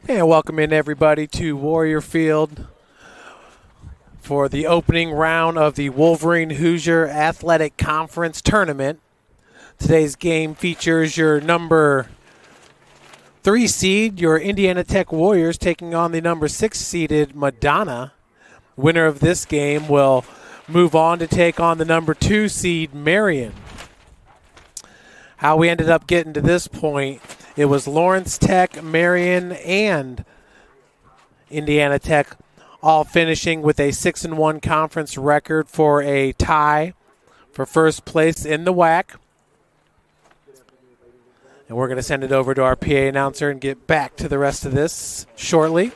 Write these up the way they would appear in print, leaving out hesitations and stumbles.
And welcome in everybody to Warrior Field for the opening round of the Wolverine Hoosier Athletic Conference Tournament. Today's game features your number 3 seed, your Indiana Tech Warriors, taking on the number 6 seeded Madonna. Winner of this game will move on to take on the number 2 seed Marion. How we ended up getting to this point, it was Lawrence Tech, Marion, and Indiana Tech all finishing with a 6-1 conference record for a tie for first place in the WAC. And we're going to send it over to our PA announcer and get back to the rest of this shortly.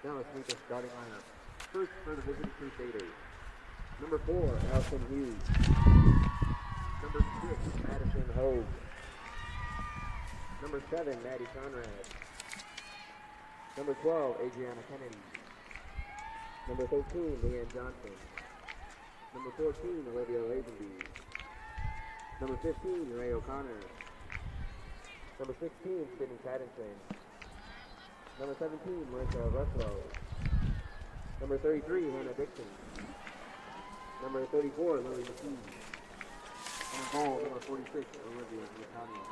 Now let's meet the starting lineup. First for the visiting Crusaders. Number 4, Allison Hughes. Number 6, Madison Hogue. Number 7, Maddie Conrad. Number 12, Adriana Kennedy. Number 13, Leanne Johnson. Number 14, Olivia Lazenby. Number 15, Ray O'Connor. Number 16, Sydney Pattinson. Number 17, Marissa Russell. Number 33, Hannah Dixon. Number 34, Lily McKee. And goal, number 46, Olivia Latania.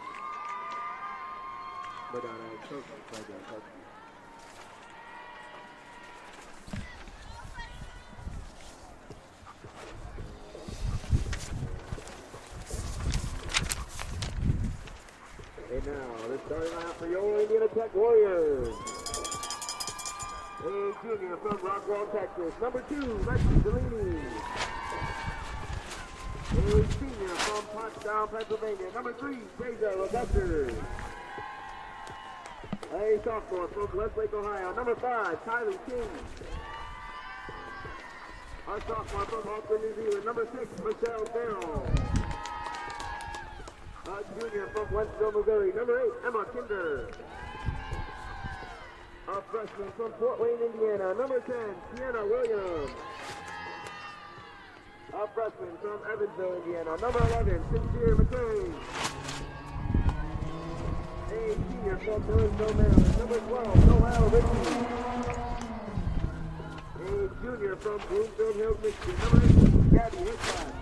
Madonna is coached by John Tusky. And now, the starting lineup for your Indiana Tech Warriors. A junior from Rockwall, Texas. Number 2, Lexi Delaney. A senior from Pottstown, Pennsylvania. Number 3, Deja Robuster. A sophomore from Westlake, Ohio. Number 5, Kylie King. A sophomore from Auckland, New Zealand. Number 6, Michelle Farrell. A junior from Wentzville, Missouri. Number 8, Emma Kinder. A freshman from Fort Wayne, Indiana. Number 10, Sienna Williams. A freshman from Evansville, Indiana. Number 11, Sincere McCain. A senior from Burnsville, Maryland. Number 12, Noel Ritchie. A junior from Bloomfield Hills, Michigan. Number 18, Gabby Hitchcock.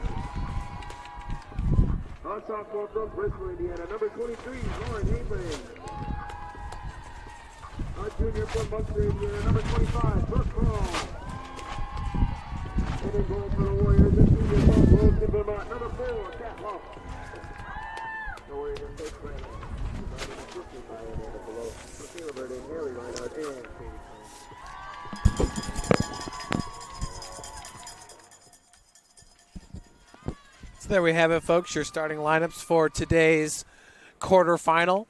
A sophomore from Bristol, Indiana. Number 23, Lauren Haberman. A junior from Munster, Indiana. Number 25, Brooke Hall. And in goal for the Warriors, a senior from Wilson, Vermont. Number 4, Kat Huff. The Warriors in sixth place. Divided in 15 by Amanda below. Michaela Bird and Haley Reinhardt and Katie Cole. There we have it, folks. Your starting lineups for today's quarterfinal.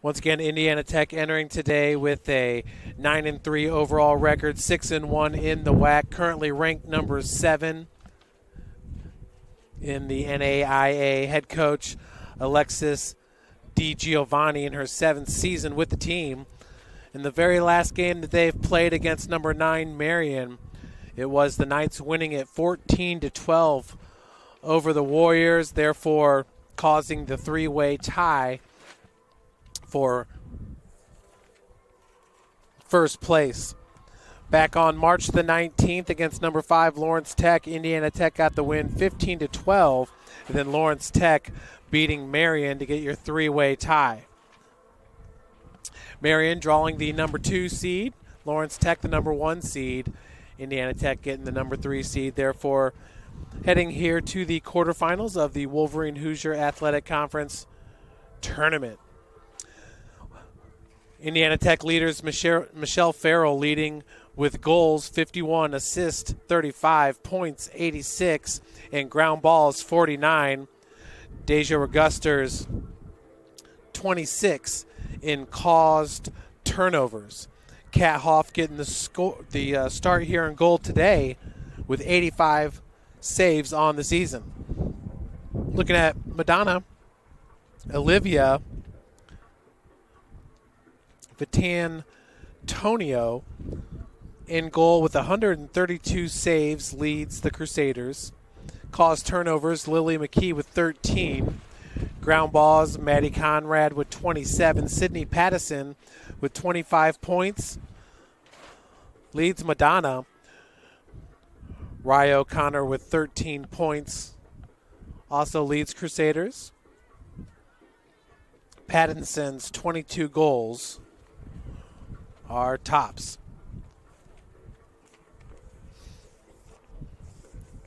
Once again, Indiana Tech entering today with a 9-3 overall record, 6-1 in the WAC, currently ranked number 7 in the NAIA. Head coach Alexis DiGiovanni in her 7th season with the team. In the very last game that they've played against number 9 Marion, it was the Knights winning it 14-12 over the Warriors, therefore causing the 3-way tie for first place. Back on March the 19th against number 5 Lawrence Tech, Indiana Tech got the win 15-12, and then Lawrence Tech beating Marion to get your 3-way tie. Marion drawing the number 2 seed, Lawrence Tech the number 1 seed, Indiana Tech getting the number 3 seed, therefore heading here to the quarterfinals of the Wolverine Hoosier Athletic Conference tournament. Indiana Tech leaders Michelle Farrell leading with goals 51, assists 35, points 86, and ground balls 49. Deja Regusters 26 in caused turnovers. Kat Hoff getting the start here in goal today with 85 saves on the season. Looking at Madonna, Olivia Vitantonio in goal with 132 saves, leads the Crusaders. Caused turnovers, Lily McKee with 13. Ground balls, Maddie Conrad with 27. Sydney Pattison with 25 points leads Madonna. Rye O'Connor with 13 points also leads Crusaders. Pattinson's 22 goals are tops.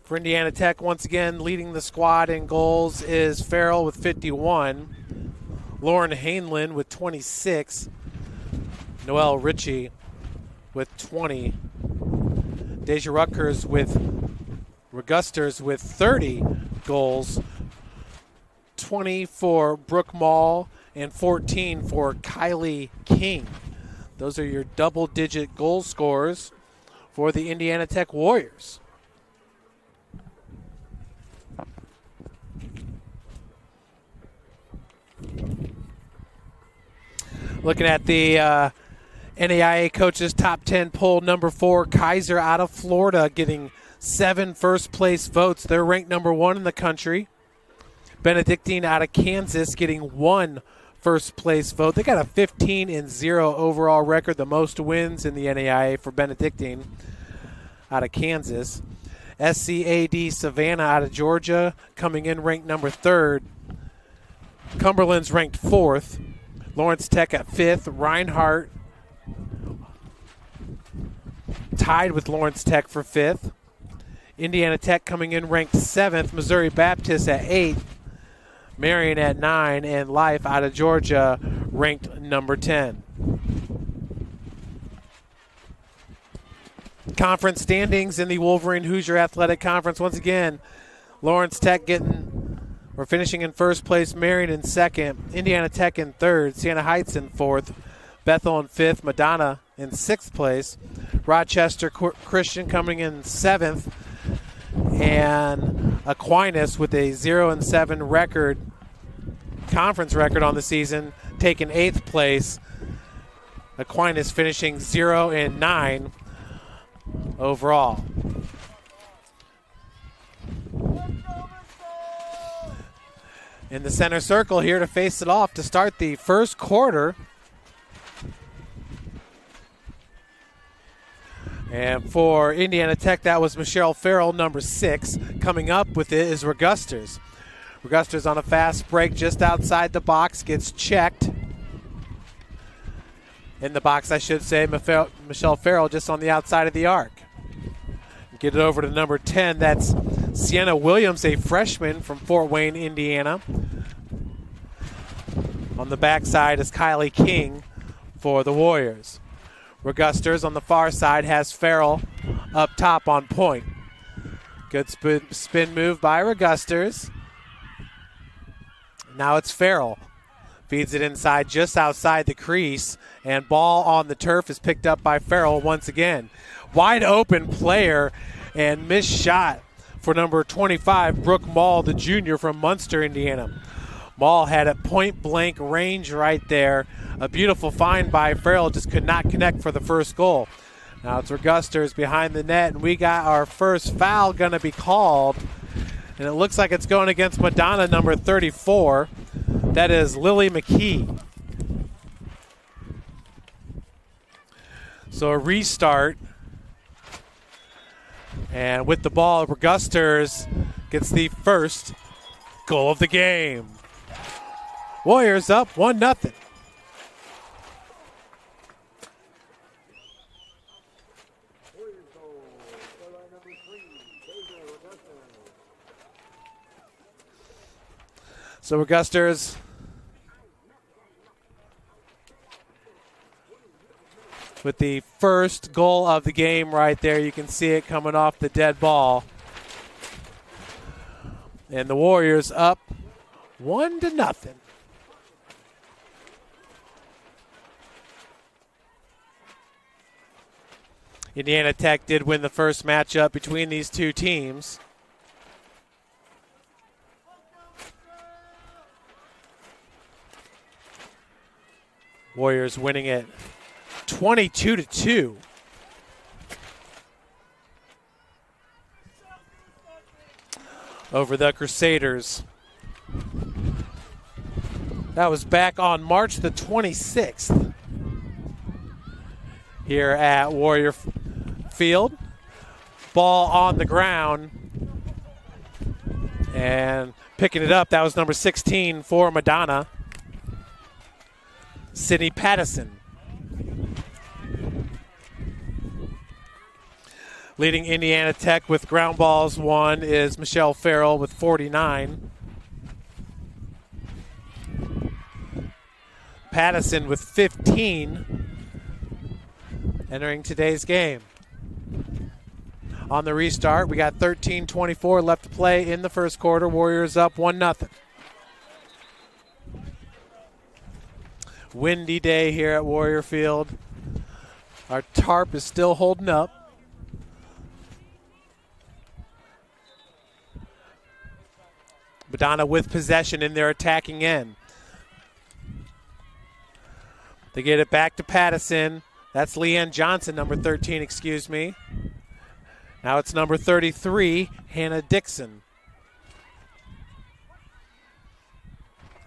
For Indiana Tech, once again, leading the squad in goals is Farrell with 51. Lauren Hainlin with 26. Noelle Ritchie with 20. Deja Rutgers with Regusters with 30 goals. 20 for Brooke Mall and 14 for Kylie King. Those are your double-digit goal scorers for the Indiana Tech Warriors. Looking at the NAIA coaches top 10 poll, number 4, Kaiser out of Florida getting 7 first-place votes. They're ranked number 1 in the country. Benedictine out of Kansas getting 1 first-place vote. They got a 15-0 overall record, the most wins in the NAIA for Benedictine out of Kansas. SCAD Savannah out of Georgia coming in ranked number 3rd. Cumberland's ranked 4th. Lawrence Tech at 5th. Reinhardt tied with Lawrence Tech for 5th. Indiana Tech coming in ranked 7th. Missouri Baptist at 8th. Marion at 9. And Life out of Georgia ranked number 10. Conference standings in the Wolverine Hoosier Athletic Conference. Once again, Lawrence Tech we're finishing in first place, Marion in 2nd, Indiana Tech in 3rd, Siena Heights in 4th, Bethel in 5th, Madonna in 6th place, Rochester Christian coming in 7th, and Aquinas with a 0-7 record, conference record on the season, taking 8th place. Aquinas finishing 0-9 overall. In the center circle here to face it off to start the first quarter. And for Indiana Tech, that was Michelle Farrell, number 6. Coming up with it is Regusters. Regusters on a fast break just outside the box, gets checked. In the box, I should say, Michelle Farrell just on the outside of the arc. Get it over to number 10. That's Sienna Williams, a freshman from Fort Wayne, Indiana. On the backside is Kylie King for the Warriors. Regusters on the far side has Farrell up top on point. Good spin move by Regusters. Now it's Farrell. Feeds it inside just outside the crease, and ball on the turf is picked up by Farrell once again. Wide open player and missed shot for number 25, Brooke Mall, the junior from Munster, Indiana. Mall had a point-blank range right there. A beautiful find by Farrell, just could not connect for the first goal. Now it's Regusters behind the net, and we got our first foul going to be called. And it looks like it's going against Madonna, number 34. That is Lily McKee. So a restart. And with the ball, Regusters gets the first goal of the game. Warriors up 1-0. So Regusters with the first goal of the game right there. You can see it coming off the dead ball. And the Warriors up 1-0. Indiana Tech did win the first matchup between these two teams. Warriors winning it 22-2. Over the Crusaders. That was back on March the 26th here at Warrior Field. Ball on the ground. And picking it up, that was number 16 for Madonna, Sydney Pattison. Leading Indiana Tech with ground balls won is Michelle Farrell with 49. Pattison with 15 entering today's game. On the restart, we got 13:24 left to play in the first quarter. Warriors up 1-0. Windy day here at Warrior Field. Our tarp is still holding up. Madonna with possession in their attacking end. They get it back to Pattison. That's Leanne Johnson, number 13, excuse me. Now it's number 33, Hannah Dixon.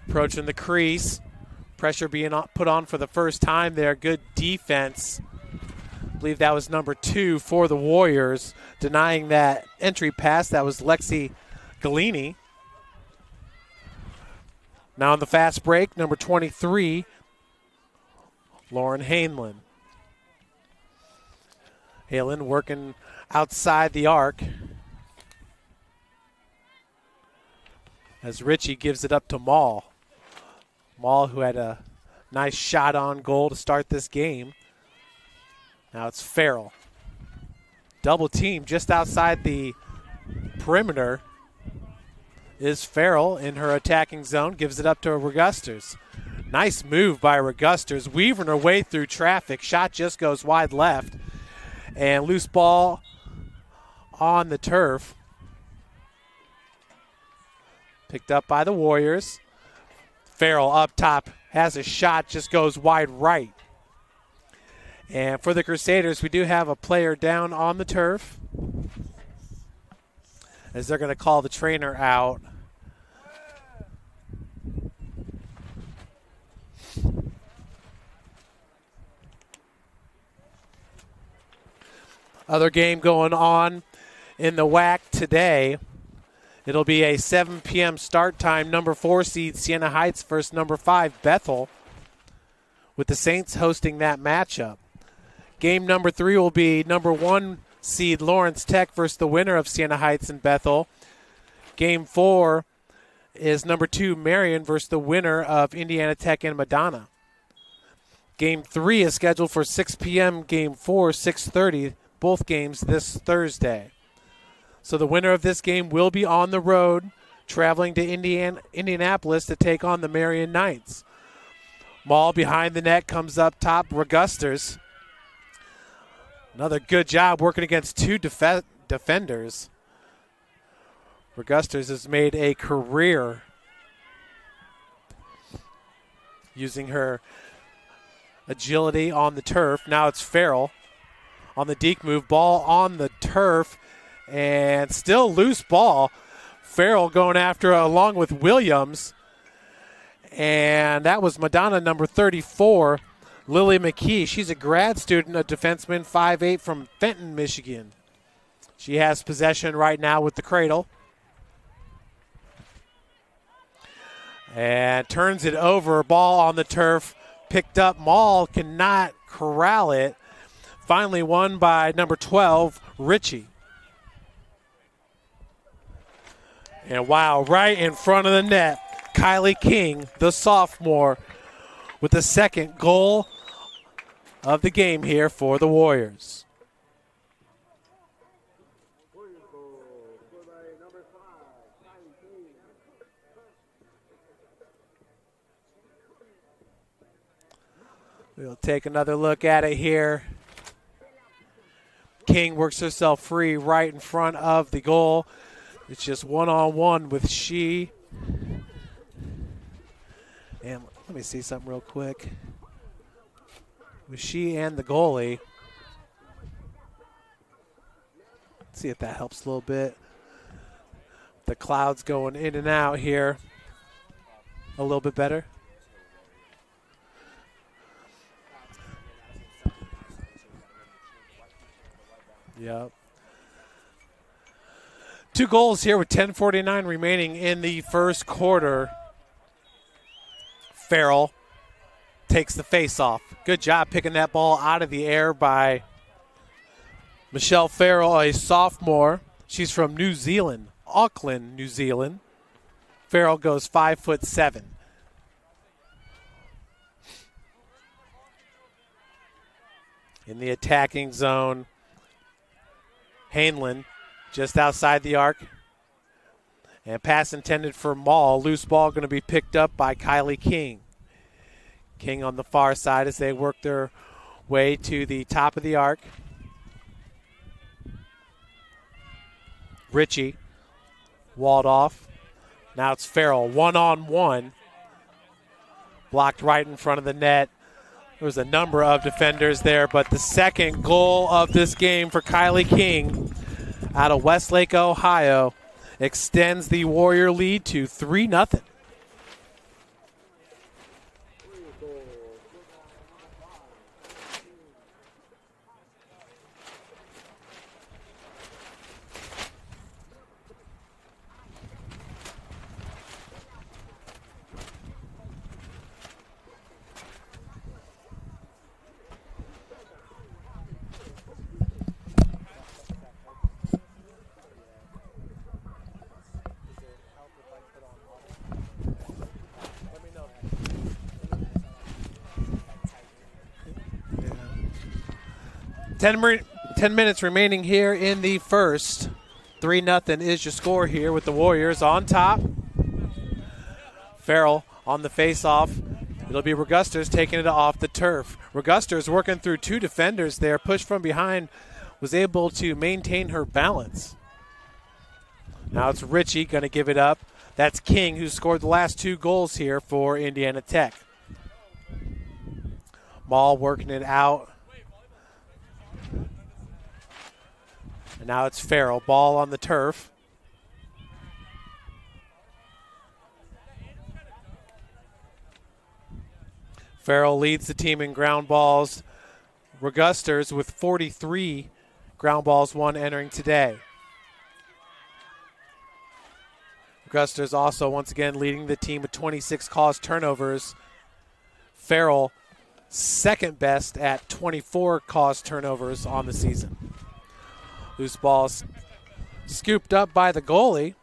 Approaching the crease. Pressure being put on for the first time there. Good defense. I believe that was number 2 for the Warriors. Denying that entry pass, that was Lexi Galini. Now on the fast break, number 23, Lauren Hainlin. Halen working outside the arc as Ritchie gives it up to Mall. Mall, who had a nice shot on goal to start this game. Now it's Farrell. Double team just outside the perimeter is Farrell in her attacking zone. Gives it up to Regusters. Nice move by Regusters. Weaving her way through traffic. Shot just goes wide left. And loose ball on the turf. Picked up by the Warriors. Farrell up top has a shot, just goes wide right. And for the Crusaders, we do have a player down on the turf as they're going to call the trainer out. Other game going on in the WAC today. It'll be a 7 p.m. start time. Number 4 seed Siena Heights versus number 5 Bethel, with the Saints hosting that matchup. Game number 3 will be number 1 seed Lawrence Tech versus the winner of Siena Heights and Bethel. Game 4 is number 2 Marion versus the winner of Indiana Tech and Madonna. Game 3 is scheduled for 6 p.m. Game 4, 6:30. Both games this Thursday. So the winner of this game will be on the road, traveling to Indianapolis to take on the Marion Knights. Maul behind the net comes up top. Regusters. Another good job working against two defenders. Regusters has made a career using her agility on the turf. Now it's Farrell on the deke move. Ball on the turf and still loose ball. Farrell going after along with Williams. And that was Madonna, number 34, Lily McKee. She's a grad student, a defenseman, 5'8", from Fenton, Michigan. She has possession right now with the cradle. And turns it over. Ball on the turf. Picked up. Maul cannot corral it. Finally won by number 12, Ritchie. And wow, right in front of the net, Kylie King, the sophomore, with the second goal of the game here for the Warriors. We'll take another look at it here. King works herself free right in front of the goal. It's just one-on-one with she. And let me see something real quick. With she and the goalie. Let's see if that helps a little bit. The clouds going in and out here. A little bit better. Yep. 2 goals here with 10:49 remaining in the first quarter. Farrell takes the face-off. Good job picking that ball out of the air by Michelle Farrell, a sophomore. She's from New Zealand, Auckland, New Zealand. Farrell goes 5'7". In the attacking zone, Hainland just outside the arc. And pass intended for Maul. Loose ball going to be picked up by Kylie King. King on the far side as they work their way to the top of the arc. Ritchie walled off. Now it's Farrell, one-on-one. Blocked right in front of the net. There was a number of defenders there, but the second goal of this game for Kylie King out of Westlake, Ohio, extends the Warrior lead to 3-0. Ten minutes remaining here in the first. 3-0 is your score here with the Warriors on top. Farrell on the face-off. It'll be Regusters taking it off the turf. Regusters working through 2 defenders there. Pushed from behind. Was able to maintain her balance. Now it's Ritchie going to give it up. That's King, who scored the last 2 goals here for Indiana Tech. Maul working it out. And now it's Farrell. Ball on the turf. Farrell leads the team in ground balls. Regusters with 43 ground balls won entering today. Regusters also once again leading the team with 26 caused turnovers. Farrell second best at 24 caused turnovers on the season. Loose ball scooped up by the goalie.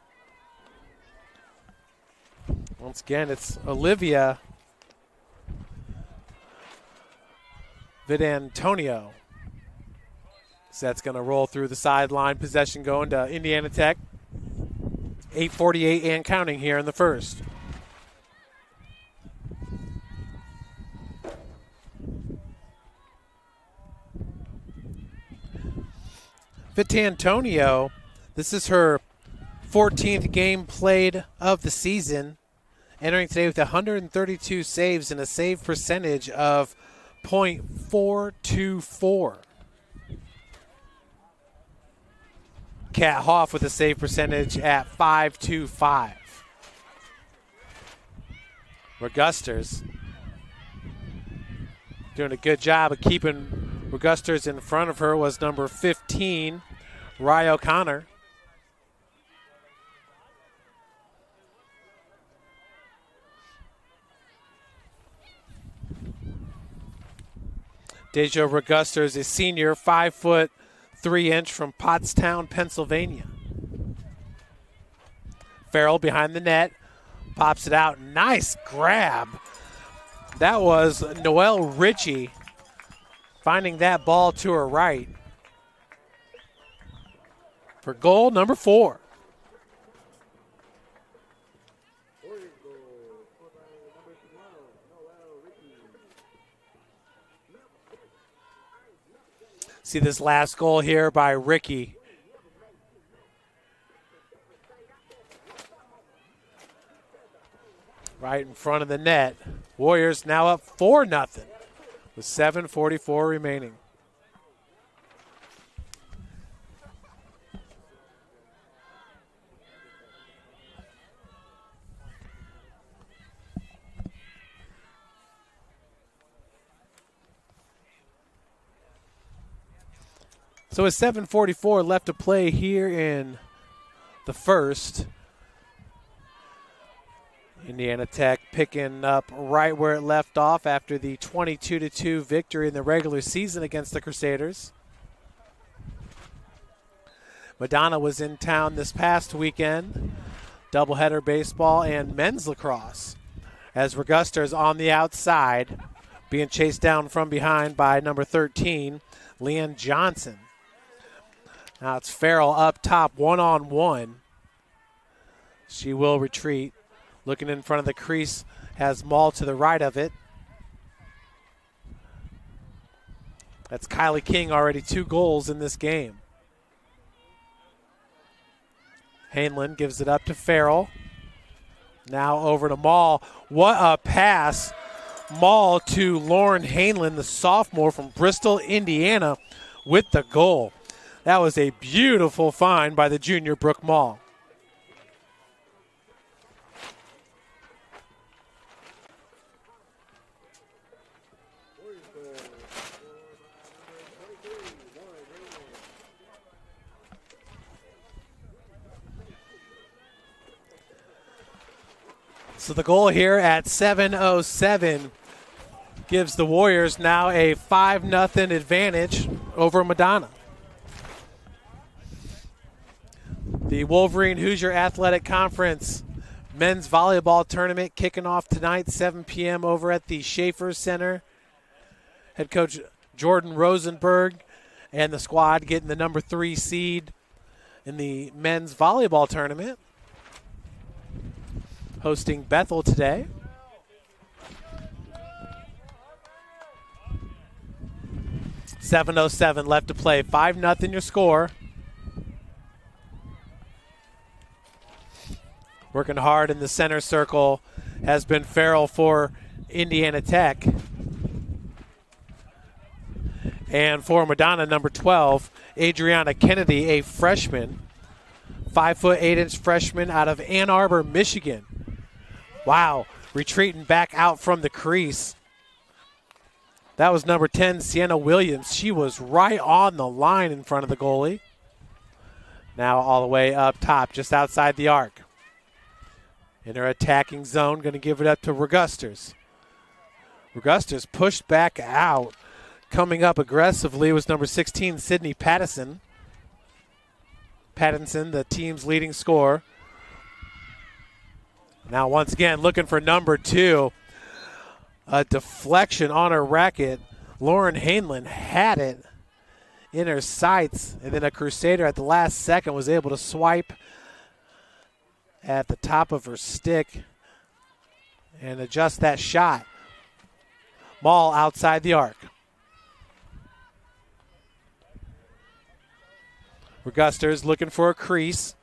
Once again, it's Olivia Vidantonio. So that's going to roll through the sideline. Possession going to Indiana Tech. 8:48 and counting here in the first. Vitantonio, this is her 14th game played of the season, entering today with 132 saves and a save percentage of .424. Kat Hoff with a save percentage at .525. Regusters doing a good job of keeping Regusters in front of her was number 15, Rye O'Connor. Deja Regusters, a senior, 5'3" from Pottstown, Pennsylvania. Farrell behind the net, pops it out. Nice grab. That was Noelle Ritchie finding that ball to her right for goal number 4. See this last goal here by Ricky. Right in front of the net. Warriors now up 4-0 with 7:44 remaining. So with 7:44 left to play here in the first, Indiana Tech picking up right where it left off after the 22-2 victory in the regular season against the Crusaders. Madonna was in town this past weekend, doubleheader baseball and men's lacrosse, as Regusters on the outside, being chased down from behind by number 13, Leanne Johnson. Now it's Farrell up top, one-on-one. She will retreat. Looking in front of the crease, has Maul to the right of it. That's Kylie King, already 2 goals in this game. Hainland gives it up to Farrell. Now over to Maul. What a pass. Maul to Lauren Hainland, the sophomore from Bristol, Indiana, with the goal. That was a beautiful find by the junior Brooke Maul. So the goal here at 7:07 gives the Warriors now a 5-0 advantage over Madonna. The Wolverine Hoosier Athletic Conference men's volleyball tournament kicking off tonight, 7 p.m. over at the Schaefer Center. Head coach Jordan Rosenberg and the squad getting the number 3 seed in the men's volleyball tournament. Hosting Bethel today. .707 left to play. 5-0 your score. Working hard in the center circle has been Farrell for Indiana Tech. And for Madonna, number 12, Adriana Kennedy, a freshman. 5'8" freshman out of Ann Arbor, Michigan. Wow, retreating back out from the crease. That was number 10, Sienna Williams. She was right on the line in front of the goalie. Now all the way up top, just outside the arc. In her attacking zone, going to give it up to Regusters. Regusters pushed back out. Coming up aggressively was number 16, Sydney Pattinson. Pattinson, the team's leading scorer. Now once again, looking for number 2. A deflection on her racket. Lauren Hainland had it in her sights, and then a Crusader at the last second was able to swipe at the top of her stick and adjust that shot. Ball outside the arc. Regusters looking for a crease.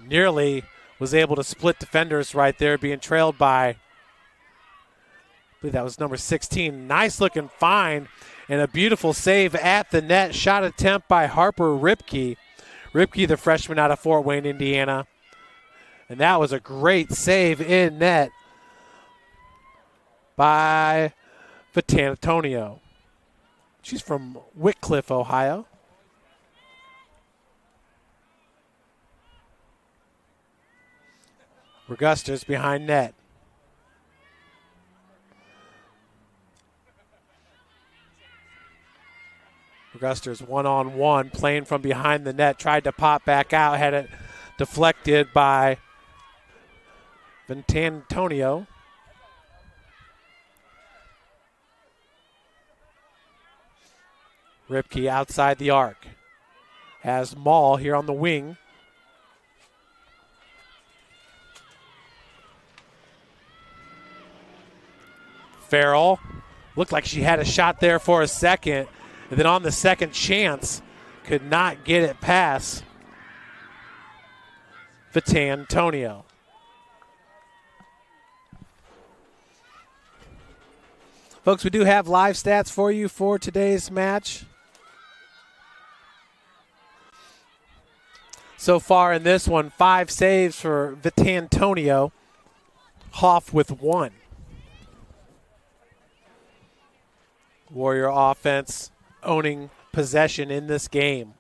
Nearly was able to split defenders right there, being trailed by, I believe that was number 16. Nice looking find and a beautiful save at the net. Shot attempt by Harper Ripke. Ripke, the freshman out of Fort Wayne, Indiana. And that was a great save in net by Vitantonio. She's from Wickliffe, Ohio. Regusters behind net. Regusters one-on-one, playing from behind the net, tried to pop back out, had it deflected by Vitantonio. Ripke outside the arc. Has Maul here on the wing. Farrell looked like she had a shot there for a second, and then on the second chance could not get it past Vitantonio. Folks, we do have live stats for you for today's match. So far in this one, 5 saves for Vitantonio. Hoff with 1. Warrior offense owning possession in this game.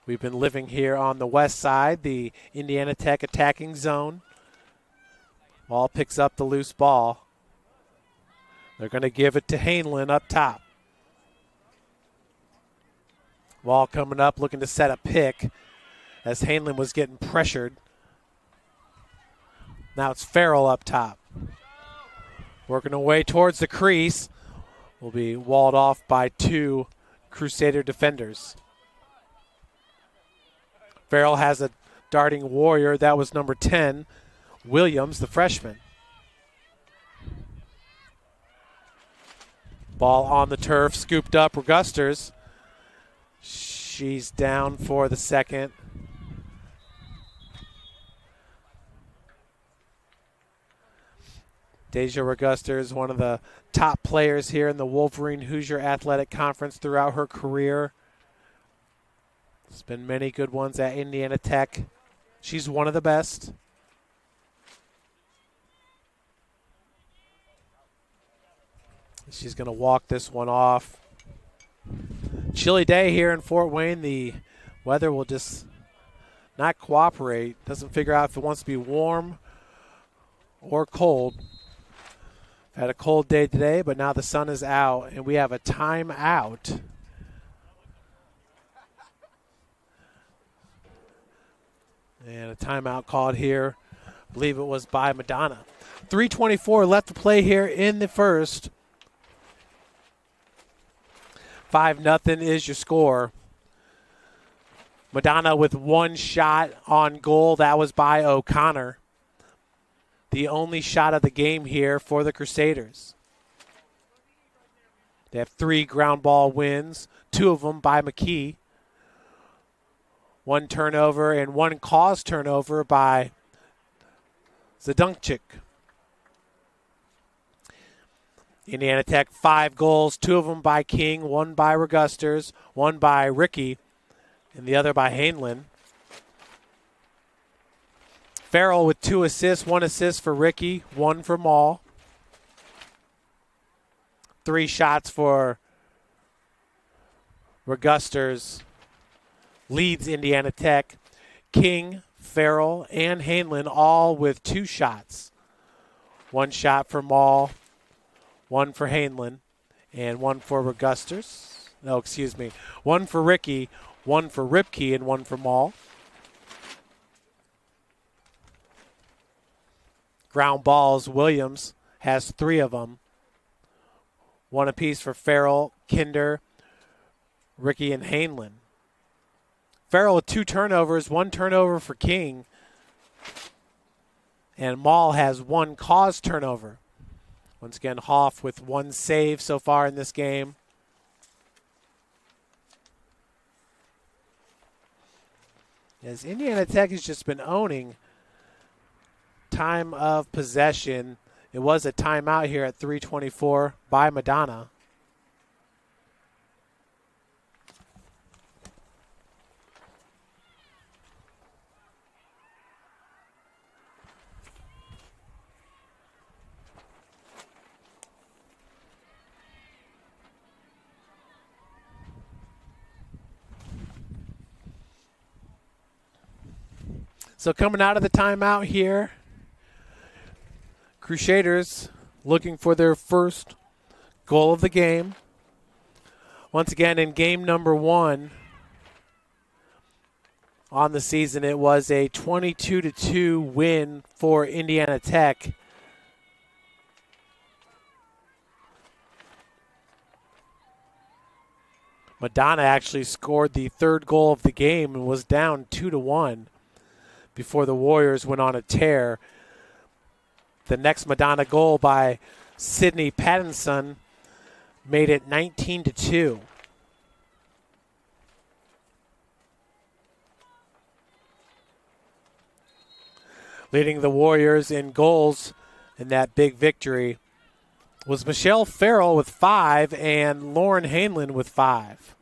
We've been living here on the west side, the Indiana Tech attacking zone. Ball picks up the loose ball. They're going to give it to Hainlin up top. Ball coming up, looking to set a pick as Hainlin was getting pressured. Now it's Farrell up top. Working away towards the crease. Will be walled off by 2 Crusader defenders. Farrell has a darting Warrior. That was number 10, Williams, the freshman. Ball on the turf, scooped up Regusters. She's down for the second. Deja Regusters, one of the top players here in the Wolverine Hoosier Athletic Conference throughout her career. There's been many good ones at Indiana Tech. She's one of the best. She's going to walk this one off. Chilly day here in Fort Wayne. The weather will just not cooperate. Doesn't figure out if it wants to be warm or cold. Had a cold day today, but now the sun is out, and we have a timeout. And a timeout called here. I believe it was by Madonna. 3:24 left to play here in the first. 5-0 is your score. Madonna with 1 shot on goal. That was by O'Connor. The only shot of the game here for the Crusaders. They have 3 ground ball wins, 2 of them by McKee. 1 turnover and 1 caused turnover by Zadunkchik. Indiana Tech 5 goals, 2 of them by King, 1 by Regusters, 1 by Ricky, and the other by Hainlin. Farrell with 2 assists, 1 assist for Ricky, 1 for Maul. 3 shots for Regusters. Leads Indiana Tech. King, Farrell, and Hainlin all with 2 shots. 1 shot for Maul, 1 for Hainlin, and 1 for Regusters. No, excuse me. 1 for Ricky, 1 for Ripke, and 1 for Maul. Ground balls, Williams has 3 of them. One apiece for Farrell, Kinder, Ricky, and Hainlin. Farrell with 2 turnovers, 1 turnover for King. And Maul has 1 caused turnover. Once again, Hoff with 1 save so far in this game. As Indiana Tech has just been owning time of possession. It was a timeout here at 3:24 by Madonna. So coming out of the timeout here, Crusaders looking for their first goal of the game. Once again, in game number 1 on the season, it was a 22-2 win for Indiana Tech. Madonna actually scored the 3rd goal of the game and was down 2-1 before the Warriors went on a tear. The next Madonna goal by Sydney Pattinson made it 19-2. Leading the Warriors in goals in that big victory was Michelle Farrell with 5 and Lauren Hainlin with 5.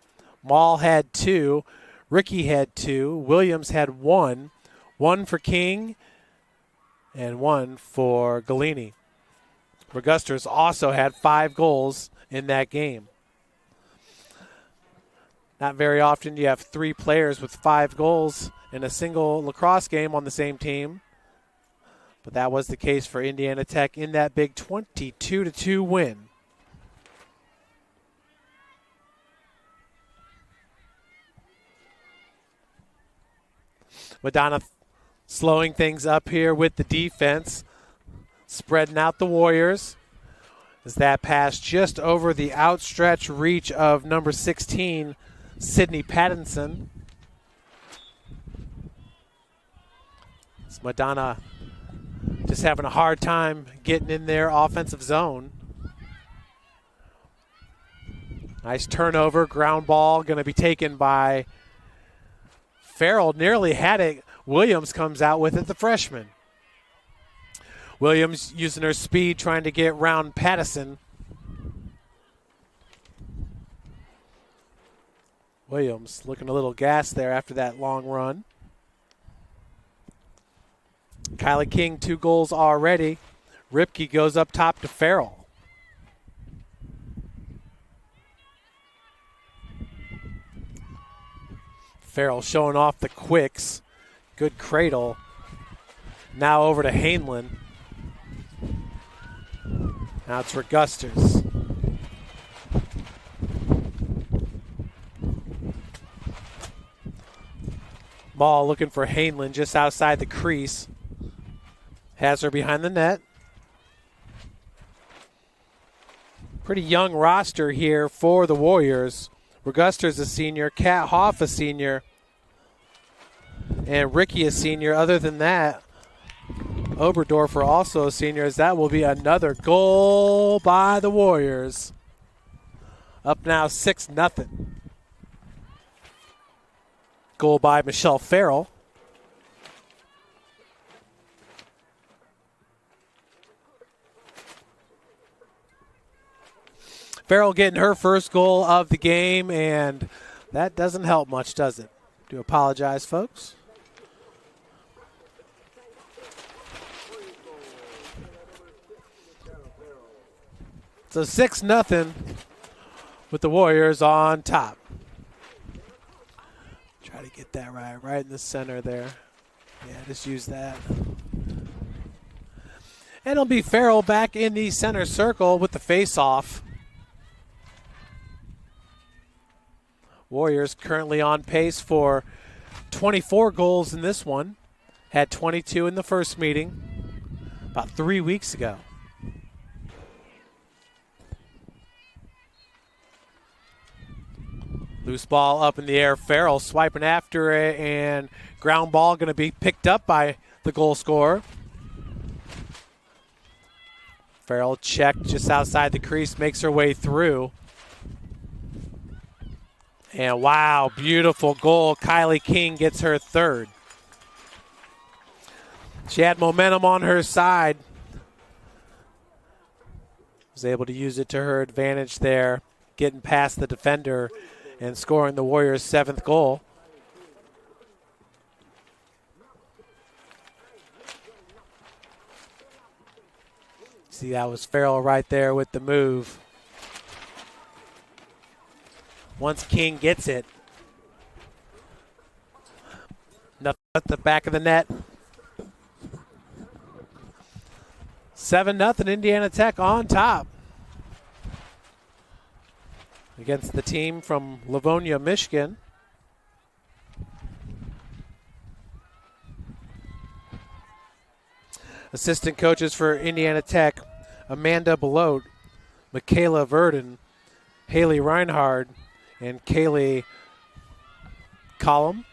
Maul had 2, Ricky had 2, Williams had 1, 1 for King, and 1 for Galini. Regusters also had 5 goals in that game. Not very often you have 3 players with 5 goals in a single lacrosse game on the same team. But that was the case for Indiana Tech in that big 22-2 win. Madonna slowing things up here with the defense, spreading out the Warriors. As that pass just over the outstretched reach of number 16, Sydney Pattinson. It's Madonna just having a hard time getting in their offensive zone. Nice turnover, ground ball, going to be taken by Farrell. Nearly had it. Williams comes out with it, the freshman. Williams using her speed, trying to get round Pattison. Williams looking a little gassed there after that long run. Kylie King, 2 goals already. Ripke goes up top to Farrell. Farrell showing off the quicks. Good cradle. Now over to Hainlin. Now it's Regusters. Ball looking for Hainlin just outside the crease. Has her behind the net. Pretty young roster here for the Warriors. Regusters a senior, Kat Hoff a senior, and Ricky a senior. Other than that, Oberdorfer also a senior, as that will be another goal by the Warriors. Up now 6-0. Goal by Michelle Farrell. Farrell getting her first goal of the game, and that doesn't help much, does it? Do apologize, folks. So 6-0 with the Warriors on top. Try to get that right in the center there. Yeah, just use that. And it'll be Farrell back in the center circle with the face-off. Warriors currently on pace for 24 goals in this one. Had 22 in the first meeting about 3 weeks ago. Loose ball up in the air. Farrell swiping after it, and ground ball going to be picked up by the goal scorer. Farrell checked just outside the crease, makes her way through. And wow, beautiful goal. Kylie King gets her third. She had momentum on her side. Was able to use it to her advantage there, getting past the defender and scoring the Warriors' 7th goal. See, that was Farrell right there with the move. Once King gets it, nothing at the back of the net. 7-0 Indiana Tech on top against the team from Livonia, Michigan. Assistant coaches for Indiana Tech, Amanda Belote, Michaela Verdon, Haley Reinhard, and Kaylee Collum.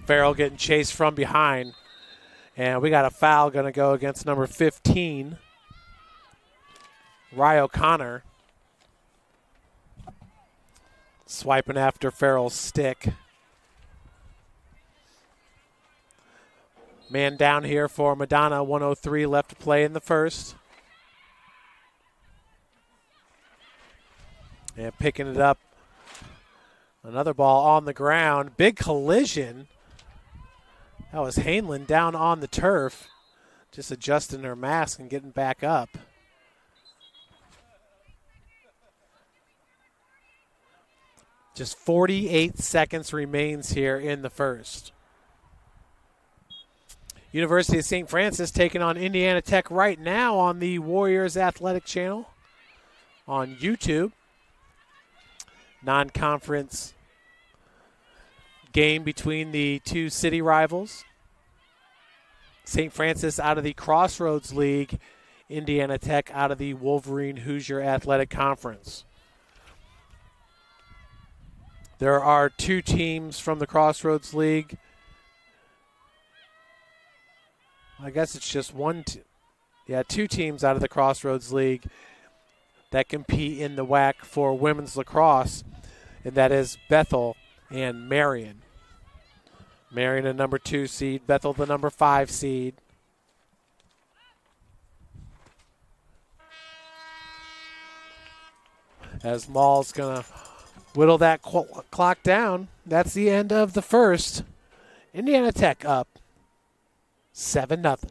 Farrell getting chased from behind. And we got a foul going to go against number 15, Rye O'Connor. Swiping after Farrell's stick. Man down here for Madonna, 1:03 left to play in the first. And picking it up. Another ball on the ground. Big collision. That was Hainland down on the turf. Just adjusting her mask and getting back up. Just 48 seconds remains here in the first. University of St. Francis taking on Indiana Tech right now on the Warriors Athletic Channel on YouTube. Non-conference game between the two city rivals. St. Francis out of the Crossroads League, Indiana Tech out of the Wolverine Hoosier Athletic Conference. There are two teams from the Crossroads League. I guess it's just two teams out of the Crossroads League that compete in the WAC for women's lacrosse, and that is Bethel and Marion. Marion, a number 2 seed. Bethel, the number 5 seed. As Maul's going to whittle that clock down. That's the end of the first. Indiana Tech up 7-0.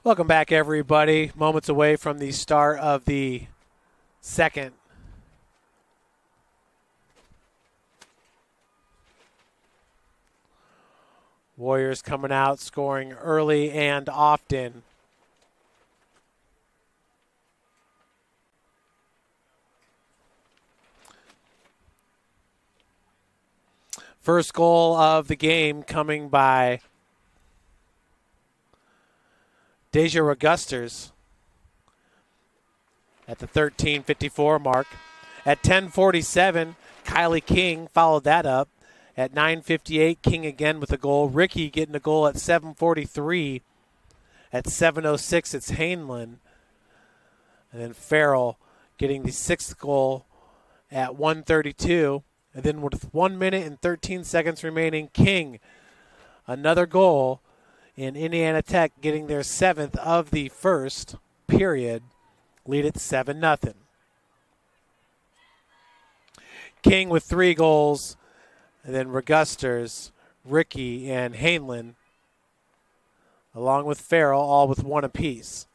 Welcome back, everybody. Moments away from the start of the second. Warriors coming out, scoring early and often. First goal of the game coming by Deja Regusters at the 13:54 mark. At 10:47, Kylie King followed that up. At 9:58, King again with a goal. Ricky getting a goal at 7:43. At 7:06, it's Hainlin. And then Farrell getting the 6th goal at 1:32. And then with 1 minute and 13 seconds remaining, King, another goal, in Indiana Tech getting their 7th of the first period, lead at 7-0. King with 3 goals, and then Regusters, Ricky, and Hainlin, along with Farrell, all with 1 apiece.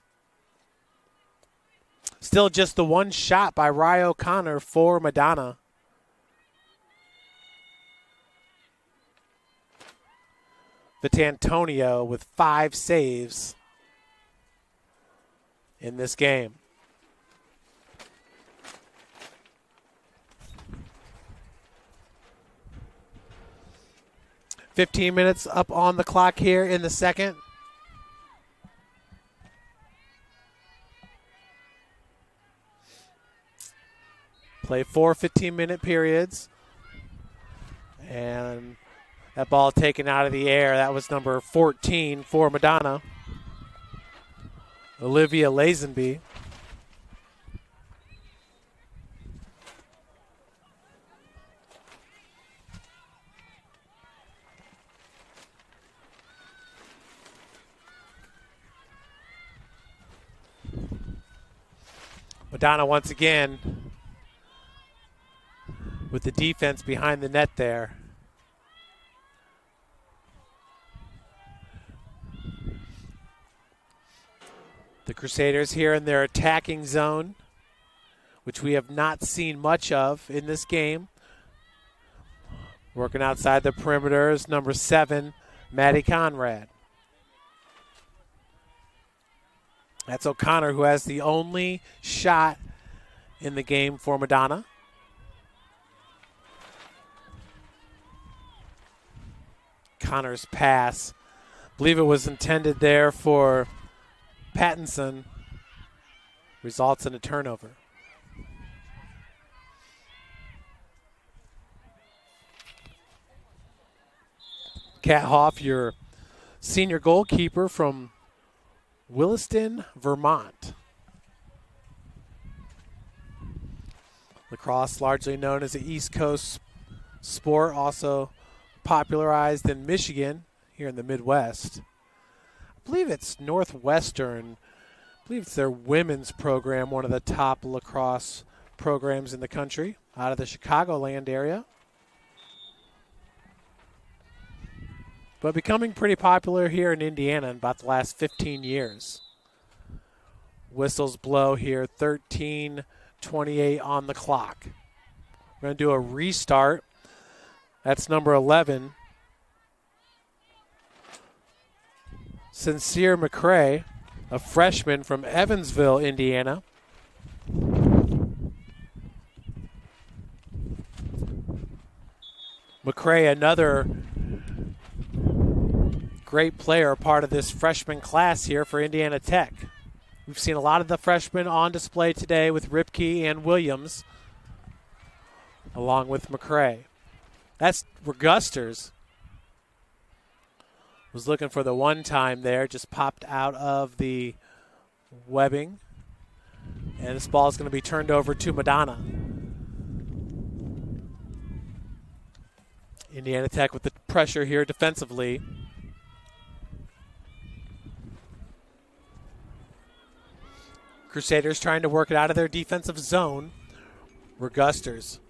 Still just the 1 shot by Rye O'Connor for Madonna. Vitantonio with 5 saves in this game. "15 minutes up on the clock here in the second. Play 4 15-minute periods. And that ball taken out of the air. That was number 14 for Madonna, Olivia Lazenby. Madonna once again with the defense behind the net there. The Crusaders here in their attacking zone, which we have not seen much of in this game. Working outside the perimeter is number 7, Maddie Conrad. That's O'Connor, who has the only shot in the game for Madonna. Connor's pass, I believe it was intended there for Pattinson, results in a turnover. Kat Hoff, your senior goalkeeper from Williston, Vermont. Lacrosse, largely known as an East Coast sport, also popularized in Michigan, here in the Midwest. I believe it's Northwestern. I believe it's their women's program, one of the top lacrosse programs in the country, out of the Chicagoland area. But becoming pretty popular here in Indiana in about the last 15 years. Whistles blow here, 13:28 on the clock. We're going to do a restart. That's number 11. Sincere McCrae, a freshman from Evansville, Indiana. McCrae, another great player, part of this freshman class here for Indiana Tech. We've seen a lot of the freshmen on display today with Ripke and Williams, along with McCrae. That's Regusters. Was looking for the one time there, just popped out of the webbing. And this ball is going to be turned over to Madonna. Indiana Tech with the pressure here defensively. Crusaders trying to work it out of their defensive zone. Regusters.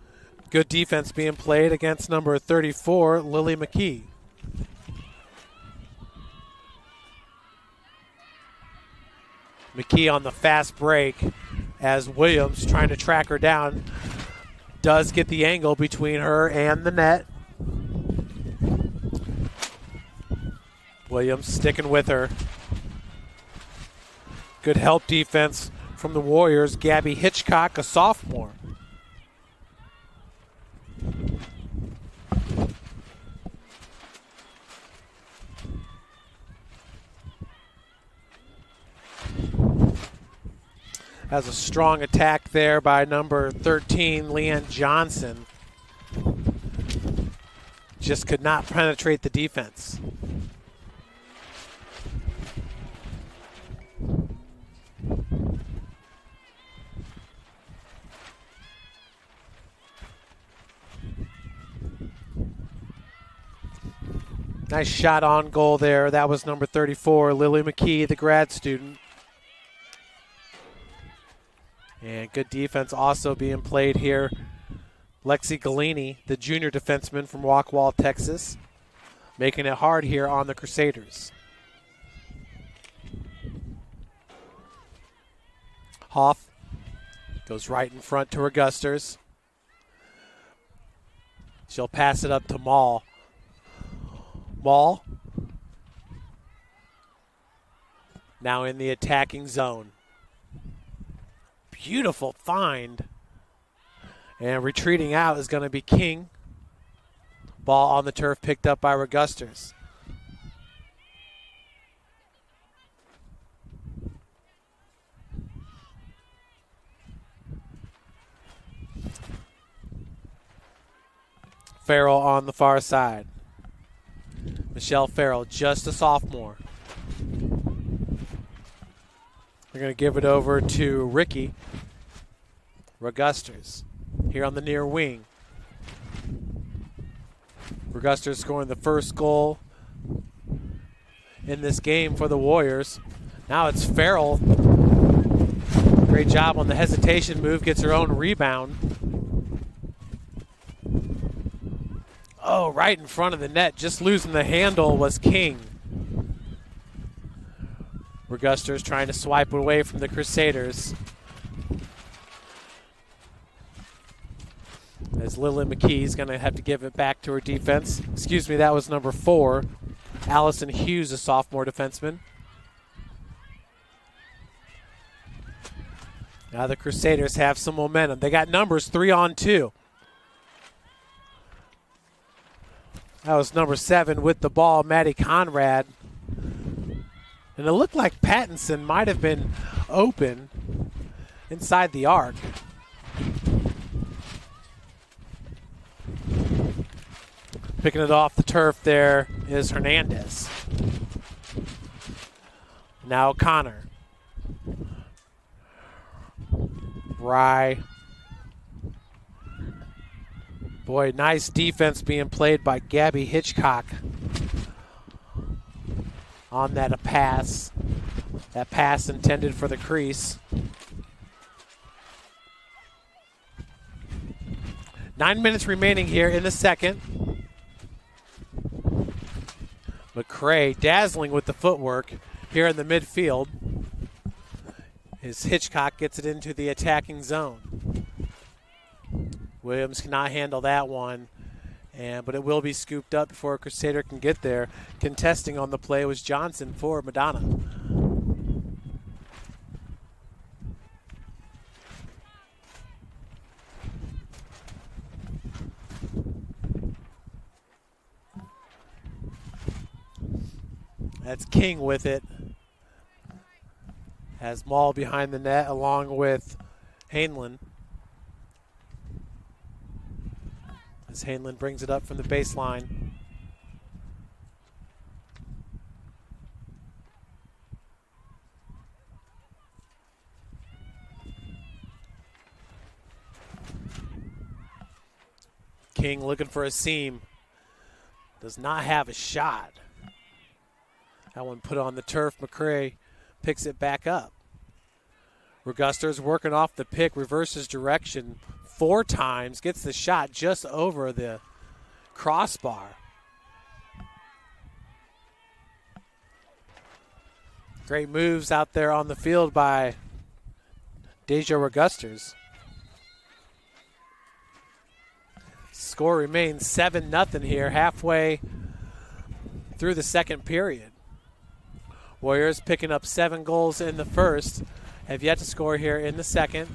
Good defense being played against number 34, Lily McKee. McKee on the fast break as Williams, trying to track her down, does get the angle between her and the net. Williams sticking with her. Good help defense from the Warriors. Gabby Hitchcock, a sophomore. Has a strong attack there by number 13, Leanne Johnson. Just could not penetrate the defense. Nice shot on goal there. That was number 34, Lily McKee, the grad student. And good defense also being played here. Lexi Galini, the junior defenseman from Rockwall, Texas, making it hard here on the Crusaders. Hoff goes right in front to Augusters. She'll pass it up to Mall. Mall now in the attacking zone. Beautiful find. And retreating out is going to be King. Ball on the turf picked up by Regusters. Farrell on the far side. Michelle Farrell, just a sophomore. We're going to give it over to Ricky Regusters here on the near wing. Regusters scoring the first goal in this game for the Warriors. Now it's Farrell. Great job on the hesitation move, gets her own rebound. Oh, right in front of the net, just losing the handle was King. Regusters trying to swipe away from the Crusaders. As Lily McKee's going to have to give it back to her defense. Excuse me, that was number 4. Allison Hughes, a sophomore defenseman. Now the Crusaders have some momentum. They got numbers 3-on-2. That was number 7 with the ball, Maddie Conrad. And it looked like Pattinson might have been open inside the arc. Picking it off the turf there is Hernandez. Now O'Connor. Rye. Boy, nice defense being played by Gabby Hitchcock on that pass. That pass intended for the crease. 9 minutes remaining here in the second. McCray dazzling with the footwork here in the midfield. As Hitchcock gets it into the attacking zone. Williams cannot handle that one, but it will be scooped up before a Crusader can get there. Contesting on the play was Johnson for Madonna. That's King with it. Has Maul behind the net along with Hainlin. As Hainlin brings it up from the baseline. King looking for a seam. Does not have a shot. That one put on the turf. McCray picks it back up. Regusters working off the pick, reverses direction 4 times, gets the shot just over the crossbar. Great moves out there on the field by Deja Regusters. Score remains 7-0 here, halfway through the second period. Warriors picking up 7 goals in the first, have yet to score here in the second.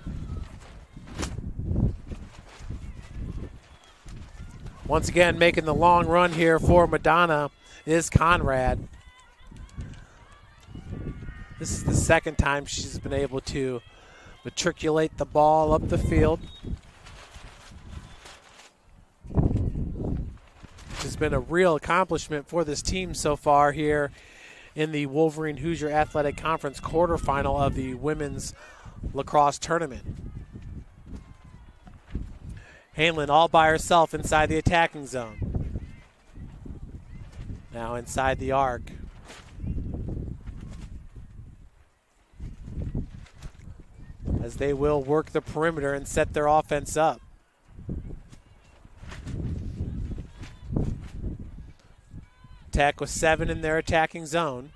Once again, making the long run here for Madonna is Conrad. This is the second time she's been able to matriculate the ball up the field. Which has been a real accomplishment for this team so far here in the Wolverine Hoosier Athletic Conference quarterfinal of the women's lacrosse tournament. Hanlon all by herself inside the attacking zone. Now inside the arc. As they will work the perimeter and set their offense up. Tech with 7 in their attacking zone.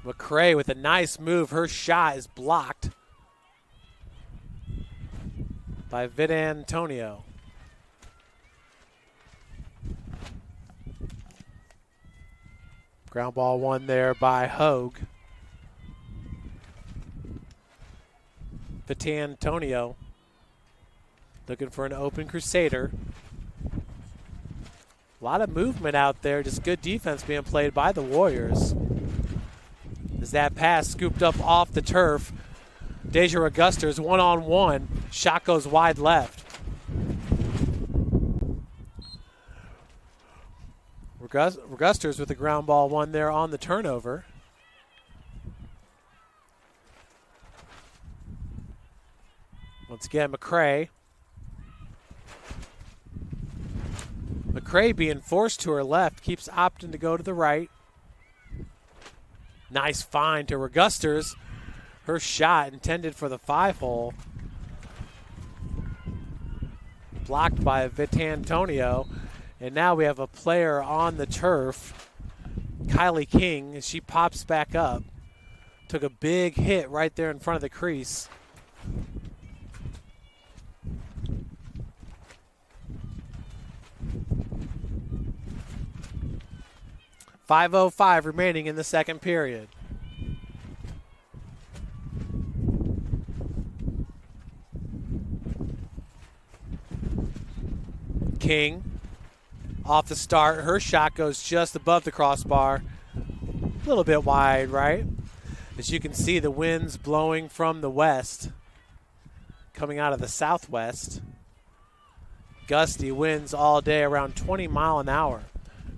McCray with a nice move. Her shot is blocked by Vitantonio. Ground ball won there by Hogue. Vitantonio looking for an open Crusader. A lot of movement out there, just good defense being played by the Warriors. As that pass scooped up off the turf, Deja Regusters one-on-one. Shot goes wide left. Regusters with the ground ball won there on the turnover. Once again, McCray. McCray being forced to her left, keeps opting to go to the right. Nice find to Regusters. Her shot intended for the 5-hole. Blocked by Vitantonio. And now we have a player on the turf, Kylie King, as she pops back up. Took a big hit right there in front of the crease. .5:05 remaining in the second period. King off the start. Her shot goes just above the crossbar. A little bit wide, right? As you can see, the wind's blowing from the west, coming out of the southwest. Gusty winds all day around 20 miles an hour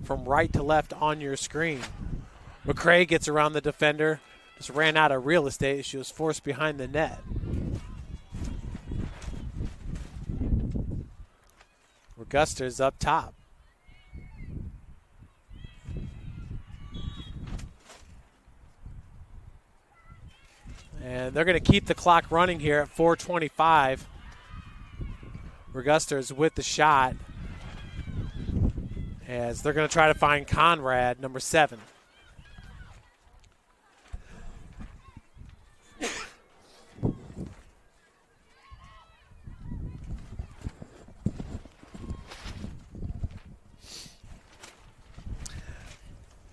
from right to left on your screen. McCray gets around the defender. Just ran out of real estate. She was forced behind the net. Regusters up top. And they're going to keep the clock running here at 4:25. Regusters with the shot, as they're going to try to find Conrad, number 7.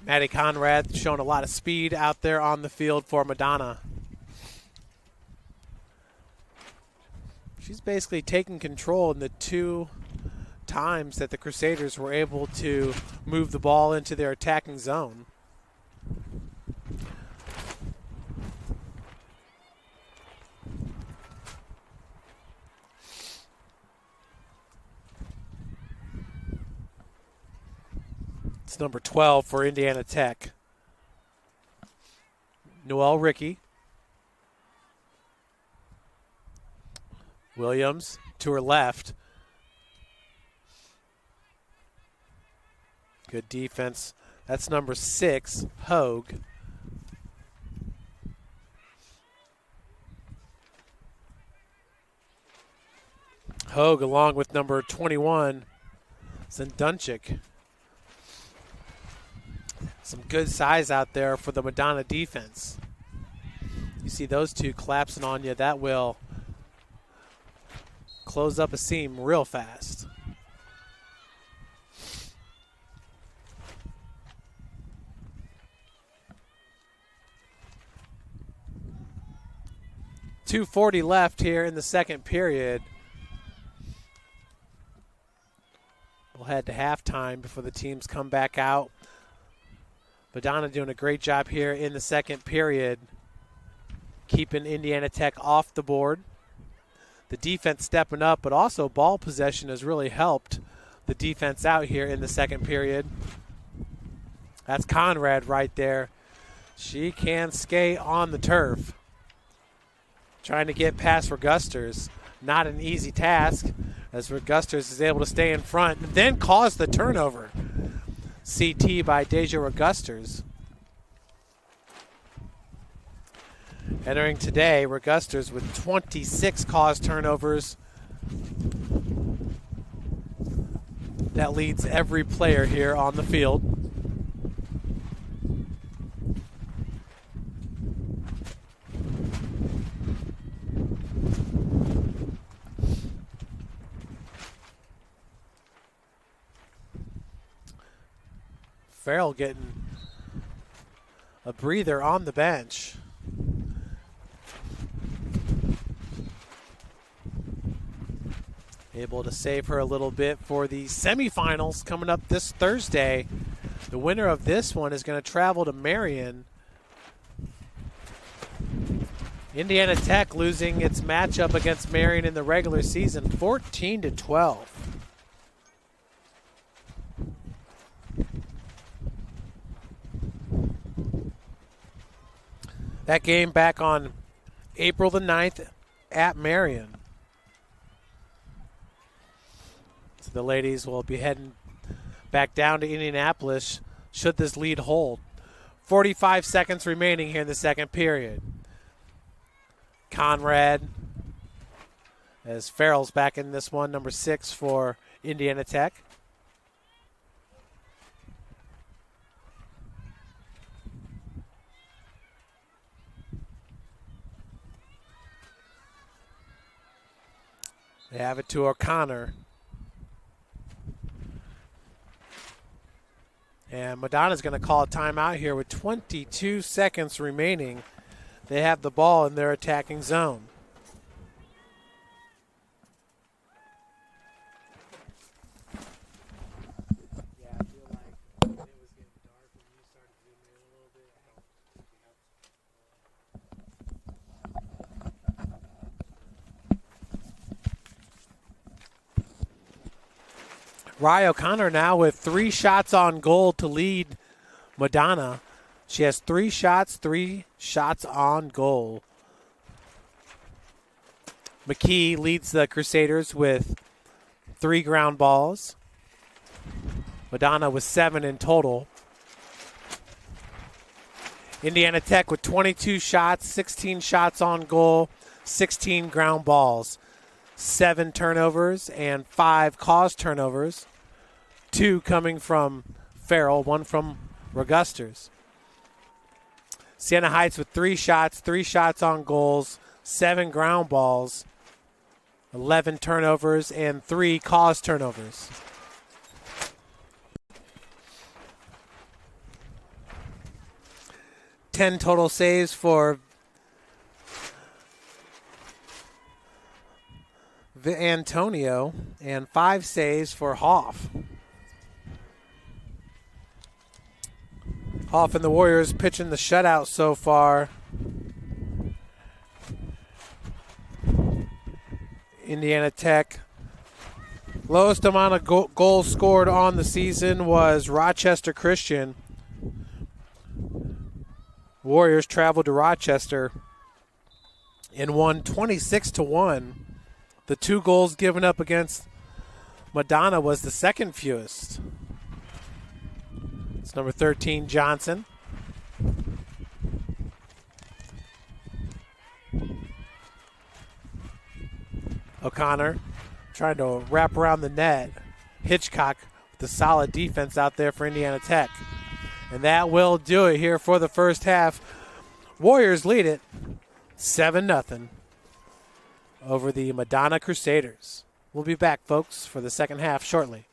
Maddie Conrad showing a lot of speed out there on the field for Madonna. She's basically taking control in the 2 times that the Crusaders were able to move the ball into their attacking zone. It's number 12 for Indiana Tech. Noelle Rickey. Williams to her left. Good defense. That's number 6, Hogue. Hogue along with number 21, Zendunchik. Some good size out there for the Madonna defense. You see those two collapsing on you. That will close up a seam real fast. .240 left here in the second period. We'll head to halftime before the teams come back out Madonna doing a great job here in the second period, keeping Indiana Tech off the board. The defense stepping up, but also ball possession has really helped the defense out here in the second period. That's Conrad right there. She can skate on the turf. Trying to get past Regusters. Not an easy task, as Regusters is able to stay in front and then cause the turnover. CT by Deja Regusters. Entering today, Regusters with 26 caused turnovers. That leads every player here on the field. Farrell getting a breather on the bench. Able to save her a little bit for the semifinals coming up this Thursday. The winner of this one is going to travel to Marion. Indiana Tech losing its matchup against Marion in the regular season 14-12. That game back on April the 9th at Marion. So the ladies will be heading back down to Indianapolis should this lead hold. 45 seconds remaining here in the second period. Conrad, as Farrell's back in this one, number 6 for Indiana Tech. They have it to O'Connor. And Madonna's going to call a timeout here with 22 seconds remaining. They have the ball in their attacking zone. Yeah, I feel like it was getting dark when you started zooming in a little bit. Rye O'Connor now with 3 shots on goal to lead Madonna. She has 3 shots on goal. McKee leads the Crusaders with 3 ground balls. Madonna with 7 in total. Indiana Tech with 22 shots, 16 shots on goal, 16 ground balls. 7 turnovers and 5 caused turnovers. 2 coming from Farrell, 1 from Regusters. Siena Heights with 3 shots on goals, 7 ground balls, 11 turnovers, and 3 caused turnovers. Ten total saves for Antonio and 5 saves for Hoff. Hoff and the Warriors pitching the shutout so far. Indiana Tech. Lowest amount of goals scored on the season was Rochester Christian. Warriors traveled to Rochester and won 26-1. The 2 goals given up against Madonna was the second fewest. It's number 13, Johnson. O'Connor trying to wrap around the net. Hitchcock with a solid defense out there for Indiana Tech. And that will do it here for the first half. Warriors lead it 7-0 over the Madonna Crusaders. We'll be back, folks, for the second half shortly.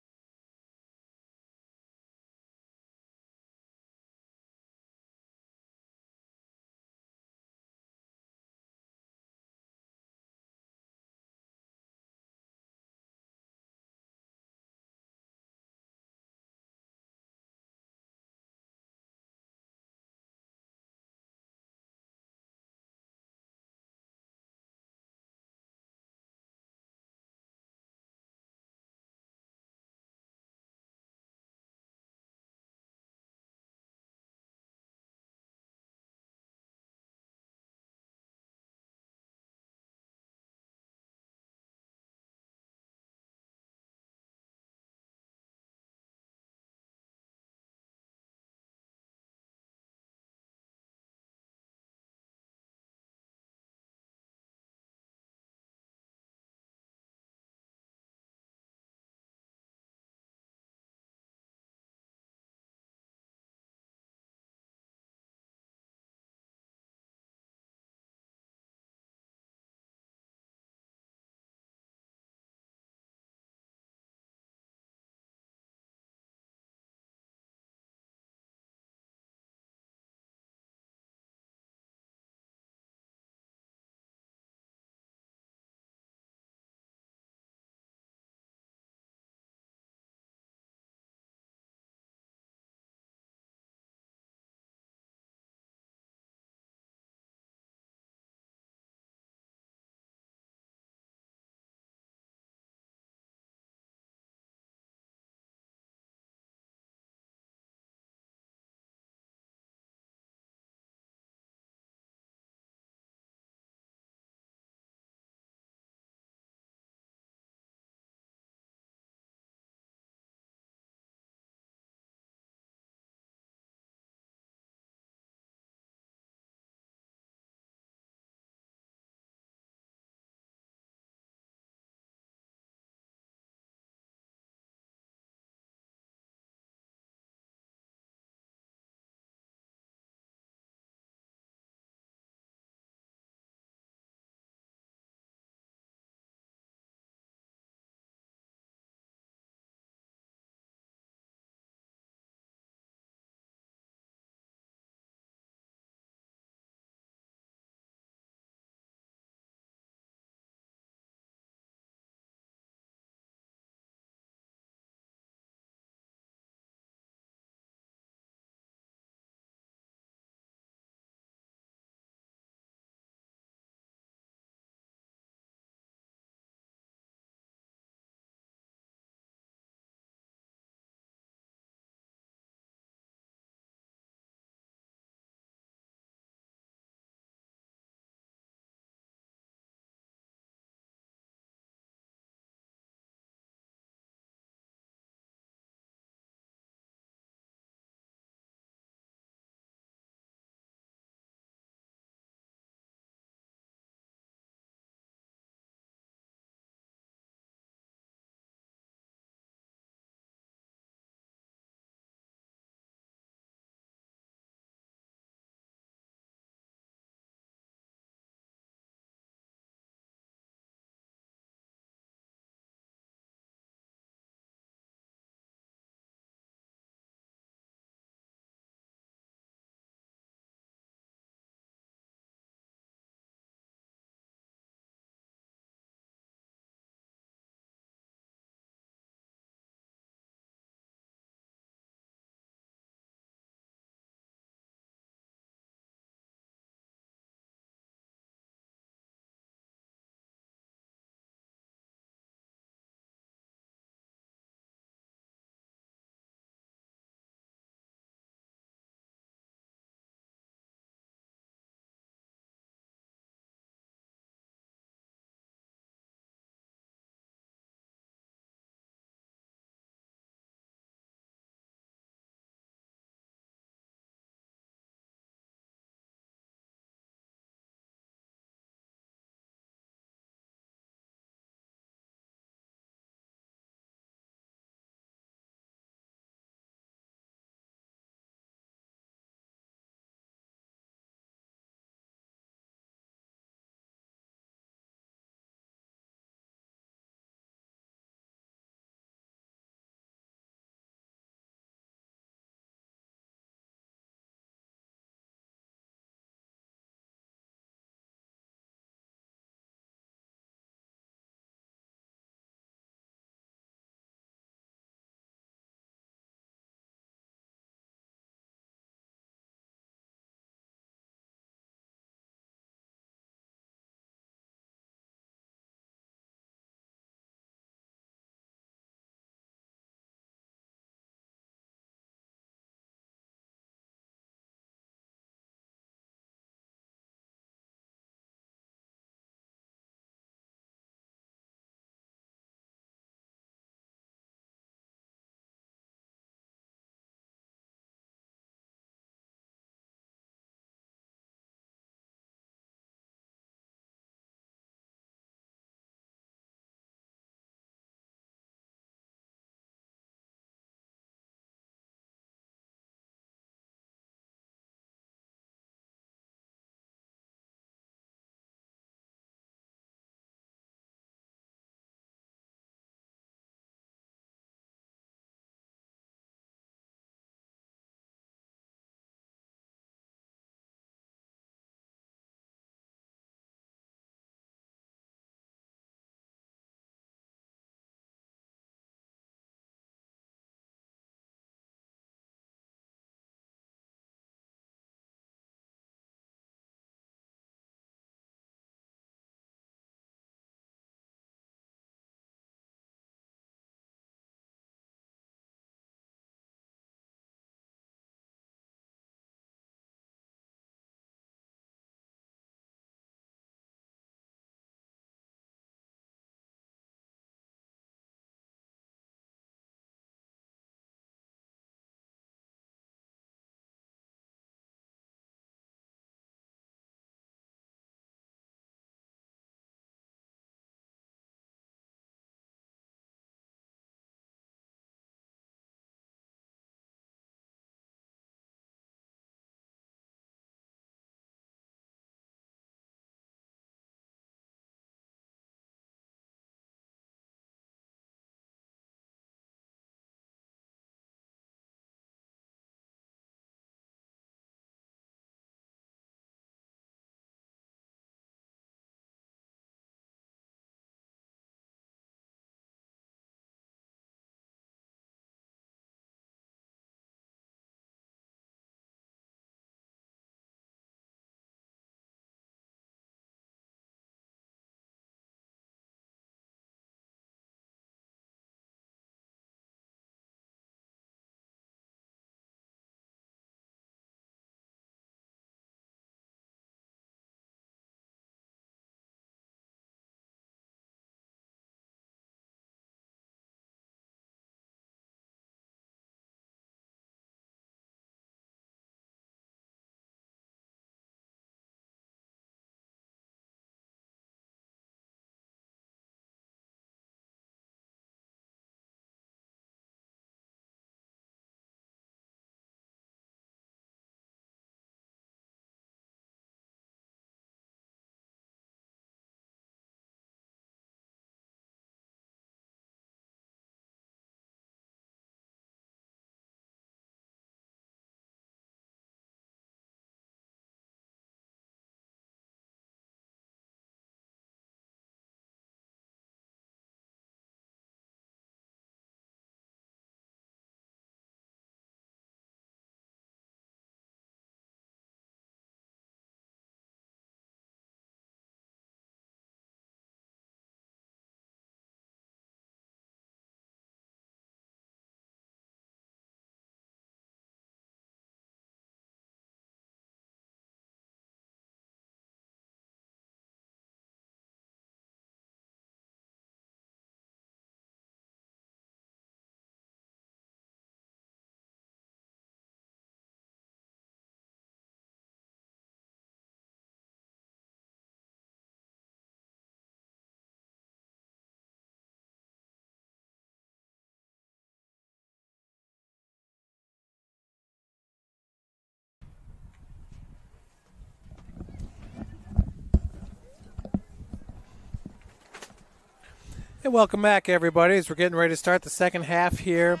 Hey, welcome back, everybody, as we're getting ready to start the second half here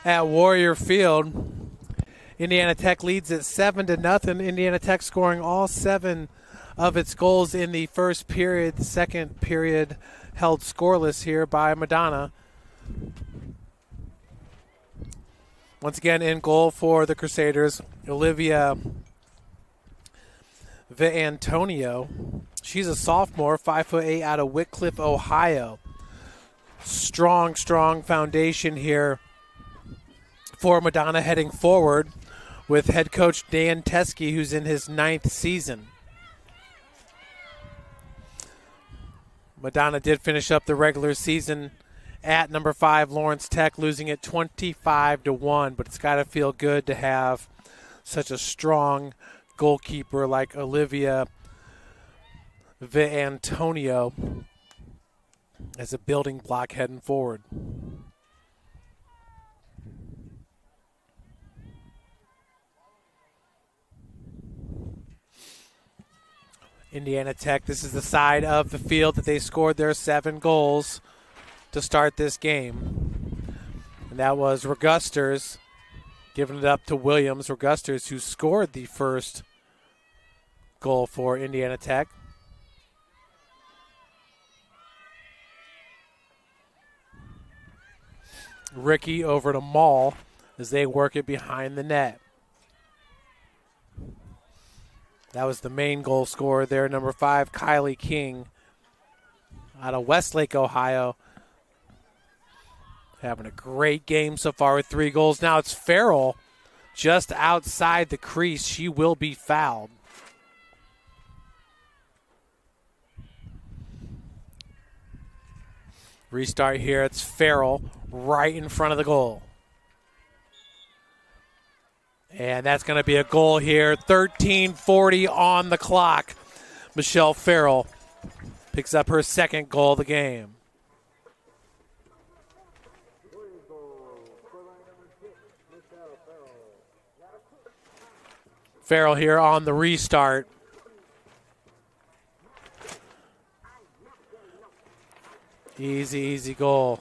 at Warrior Field. Indiana Tech leads at 7-0. Indiana Tech scoring all 7 of its goals in the first period. The second period held scoreless here by Madonna. Once again, in goal for the Crusaders, Olivia Viantonio. She's a sophomore, 5'8", out of Wickliffe, Ohio. Strong foundation here for Madonna heading forward with head coach Dan Teskey, who's in his 9th season. Madonna did finish up the regular season at number 5 Lawrence Tech, losing it 25-1, but it's got to feel good to have such a strong goalkeeper like Olivia Viantonio as a building block heading forward. Indiana Tech, this is the side of the field that they scored their 7 goals to start this game. And that was Regusters giving it up to Williams. Regusters, who scored the first goal for Indiana Tech. Ricky over to Mall as they work it behind the net. That was the main goal scorer there, number 5, Kylie King, out of Westlake, Ohio. Having a great game so far with 3 goals. Now it's Farrell just outside the crease. She will be fouled. Restart here. It's Farrell right in front of the goal. And that's going to be a goal here. 13:40 on the clock. Michelle Farrell picks up her 2nd goal of the game. Farrell here on the restart. Easy goal.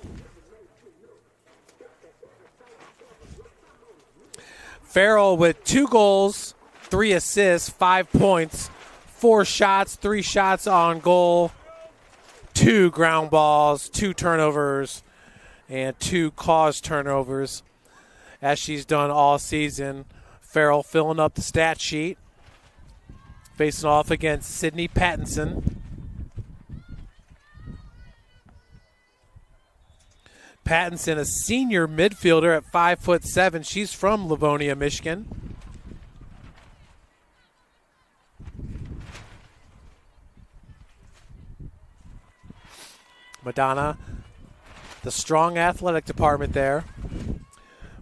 Farrell with 2 goals, 3 assists, 5 points, 4 shots, 3 shots on goal, 2 ground balls, 2 turnovers, and 2 caused turnovers, as she's done all season. Farrell filling up the stat sheet, facing off against Sydney Pattinson. Pattinson, a senior midfielder at 5'7". She's from Livonia, Michigan. Madonna, the strong athletic department there.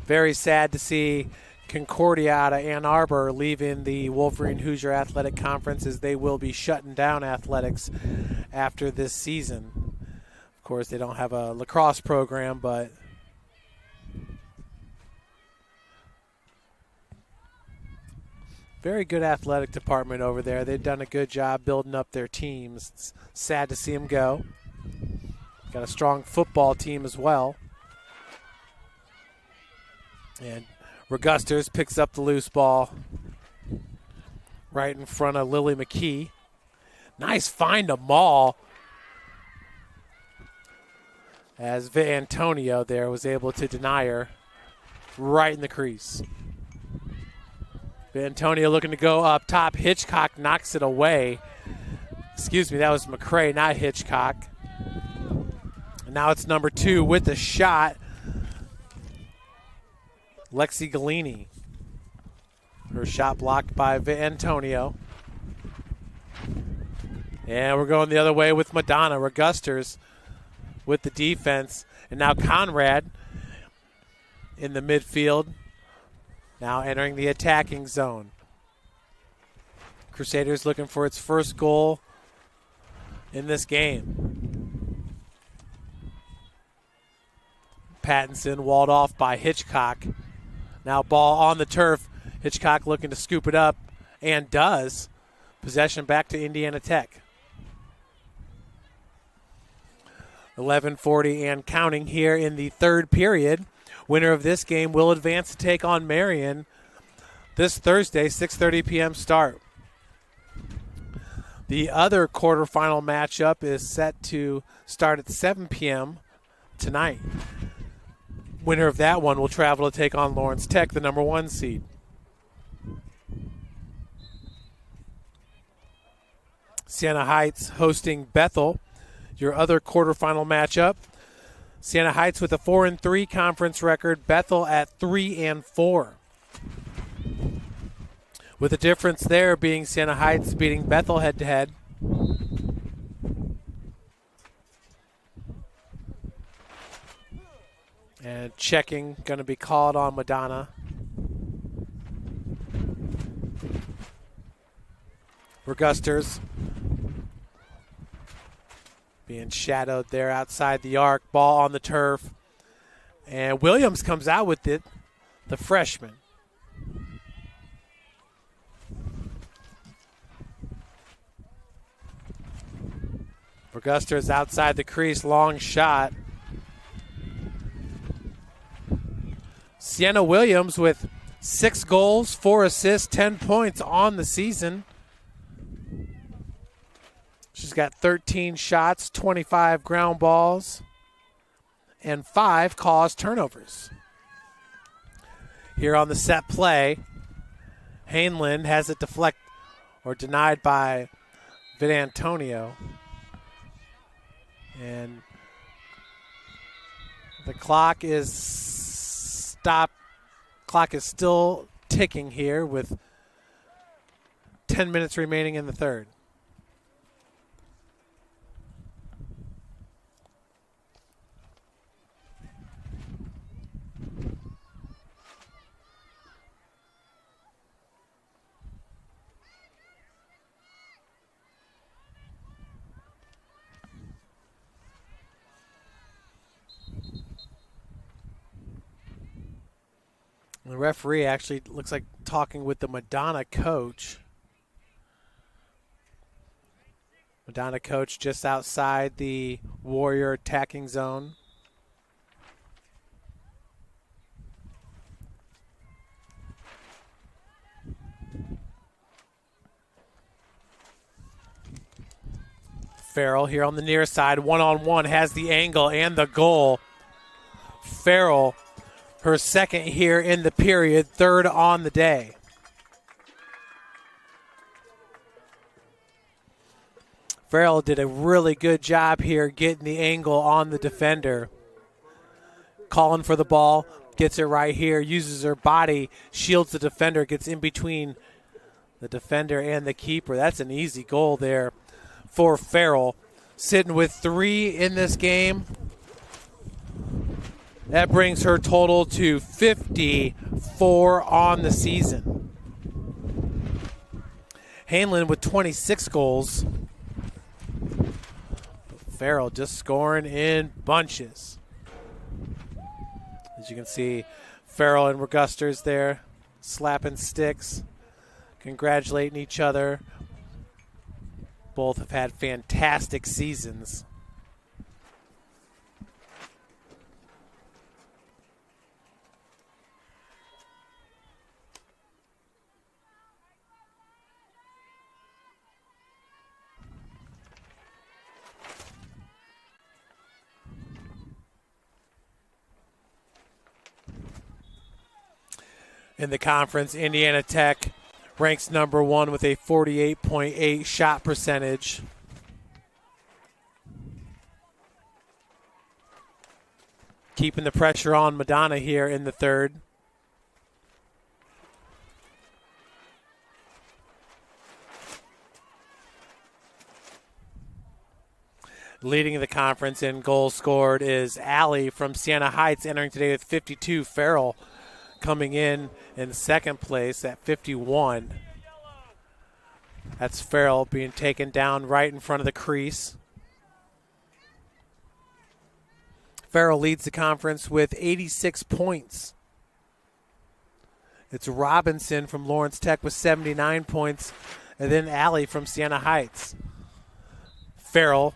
Very sad to see Concordia out of Ann Arbor leaving the Wolverine Hoosier Athletic Conference, as they will be shutting down athletics after this season. Of course, they don't have a lacrosse program, but very good athletic department over there. They've done a good job building up their teams. It's sad to see them go. Got a strong football team as well. And Regusters picks up the loose ball right in front of Lily McKee. Nice find to Mall, as Viantonio there was able to deny her right in the crease. Viantonio looking to go up top. Hitchcock knocks it away. Excuse me, that was McCray, not Hitchcock. And now it's number 2 with the shot, Lexi Galini. Her shot blocked by Viantonio. And we're going the other way with Madonna. Regusters with the defense. And now Conrad in the midfield, now entering the attacking zone. Crusaders looking for its first goal in this game. Pattinson walled off by Hitchcock. Now ball on the turf. Hitchcock looking to scoop it up, and does. Possession back to Indiana Tech. 11:40 and counting here in the third period. Winner of this game will advance to take on Marion this Thursday, 6:30 p.m. start. The other quarterfinal matchup is set to start at 7 p.m. tonight. Winner of that one will travel to take on Lawrence Tech, the number 1 seed. Siena Heights hosting Bethel, your other quarterfinal matchup. Siena Heights with a 4-3 conference record, Bethel at 3-4. With the difference there being Siena Heights beating Bethel head-to-head. And checking going to be called on Madonna. Regusters being shadowed there outside the arc. Ball on the turf. And Williams comes out with it, the freshman. Regusters outside the crease, long shot. Sienna Williams with 6 goals, 4 assists, 10 points on the season. She's got 13 shots, 25 ground balls, and 5 caused turnovers. Here on the set play, Hainland has it denied by Vidantonio. And the clock is stopped. Clock is still ticking here with 10 minutes remaining in the third. The referee actually looks like talking with the Madonna coach. Madonna coach just outside the Warrior attacking zone. Farrell here on the near side, one-on-one, has the angle and the goal. Farrell, her second here in the period, third on the day. Farrell did a really good job here getting the angle on the defender. Calling for the ball, gets it right here, uses her body, shields the defender, gets in between the defender and the keeper. That's an easy goal there for Farrell. Sitting with 3 in this game. That brings her total to 54 on the season. Hainland with 26 goals. Farrell just scoring in bunches. As you can see, Farrell and Regusters there slapping sticks, congratulating each other. Both have had fantastic seasons. In the conference, Indiana Tech ranks number 1 with a 48.8 shot percentage. Keeping the pressure on Madonna here in the third. Leading the conference in goals scored is Allie from Siena Heights, entering today with 52. Farrell coming in second place at 51. That's Farrell being taken down right in front of the crease. Farrell leads the conference with 86 points. It's Robinson from Lawrence Tech with 79 points, and then Allie from Siena Heights. Farrell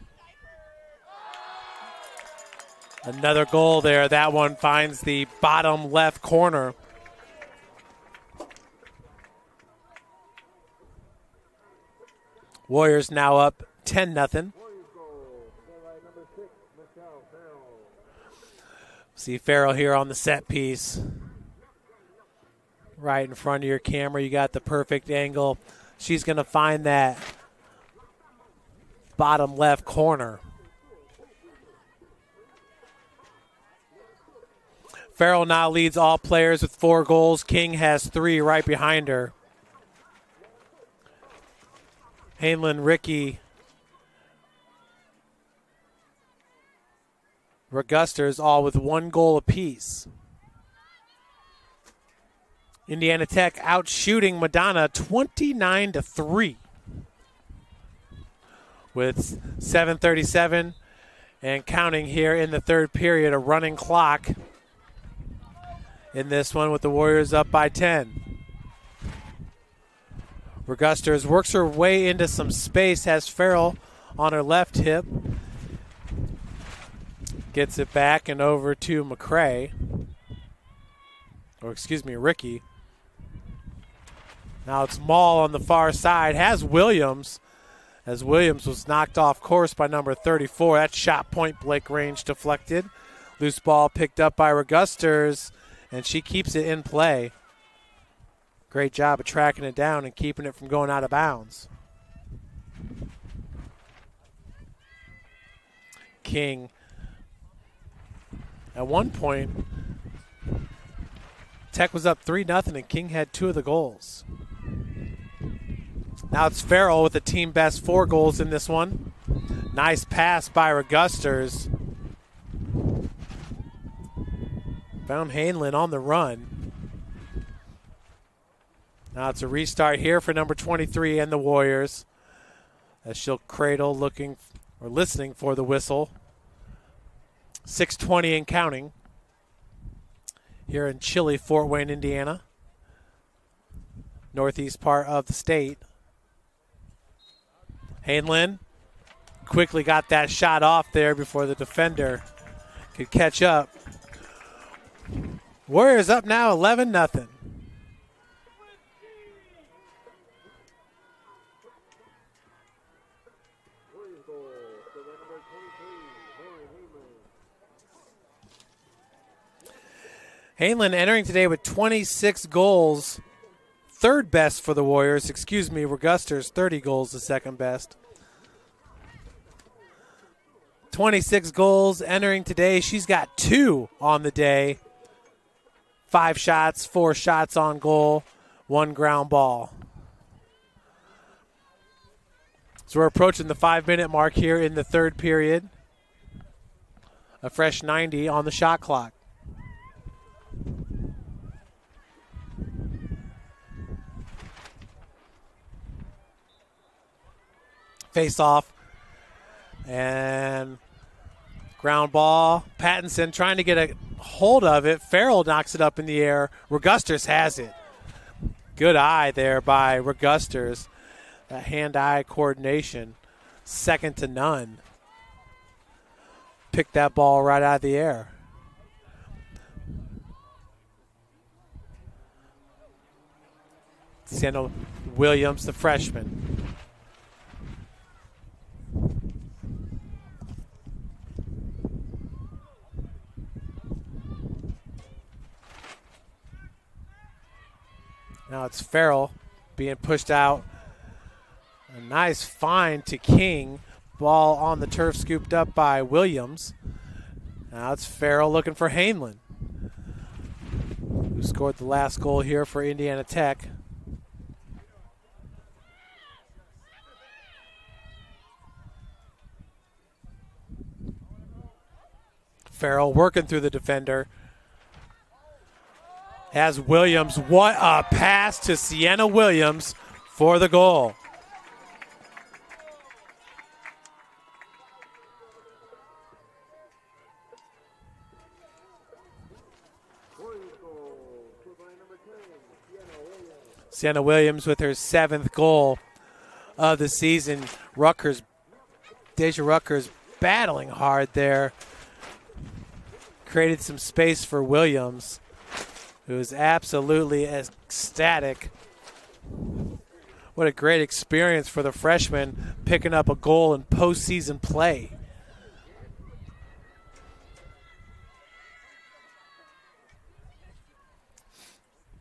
Another goal there. That one finds the bottom left corner. Warriors now up 10-0. See Farrell here on the set piece. Right in front of your camera. You got the perfect angle. She's going to find that bottom left corner. Farrell now leads all players with 4 goals. King has 3 right behind her. Hanlon, Ricky, Regusters all with 1 goal apiece. Indiana Tech out shooting Madonna 29-3 with 7:37 and counting here in the third period. A running clock in this one with the Warriors up by 10. Regusters works her way into some space, has Farrell on her left hip. Gets it back and over to McCray. Or excuse me, Ricky. Now it's Maul on the far side. Has Williams, as Williams was knocked off course by number 34. That shot point blank range deflected. Loose ball picked up by Regusters, and she keeps it in play. Great job of tracking it down and keeping it from going out of bounds. King. At one point, Tech was up 3-0 and King had 2 of the goals. Now it's Farrell with the team best 4 goals in this one. Nice pass by Regusters. Found Hanlon on the run. Now it's a restart here for number 23 and the Warriors, as she'll cradle looking or listening for the whistle. 6:20 and counting here in chilly Fort Wayne, Indiana, northeast part of the state. Hanlon quickly got that shot off there before the defender could catch up. Warriors up now 11-0. Hanlon entering today with 26 goals, third best for the Warriors. Excuse me, Regusters, 30 goals, the second best. 26 goals entering today. She's got 2 on the day. 5 shots, 4 shots on goal, 1 ground ball. So we're approaching the 5-minute mark here in the third period. A fresh 90 on the shot clock. Face off and ground ball. Pattinson trying to get a hold of it. Farrell knocks it up in the air. Regusters has it. Good eye there by Regusters. That hand-eye coordination, second to none. Picked that ball right out of the air. Sienna Williams, the freshman. Now it's Farrell being pushed out. A nice find to King. Ball on the turf scooped up by Williams. Now it's Farrell looking for Hanlon, who scored the last goal here for Indiana Tech. Farrell working through the defender. Has Williams. What a pass to Sienna Williams for the goal. Sienna Williams with her 7th goal of the season. Deja Ruckers battling hard there created some space for Williams, who is absolutely ecstatic. What a great experience for the freshman, picking up a goal in postseason play.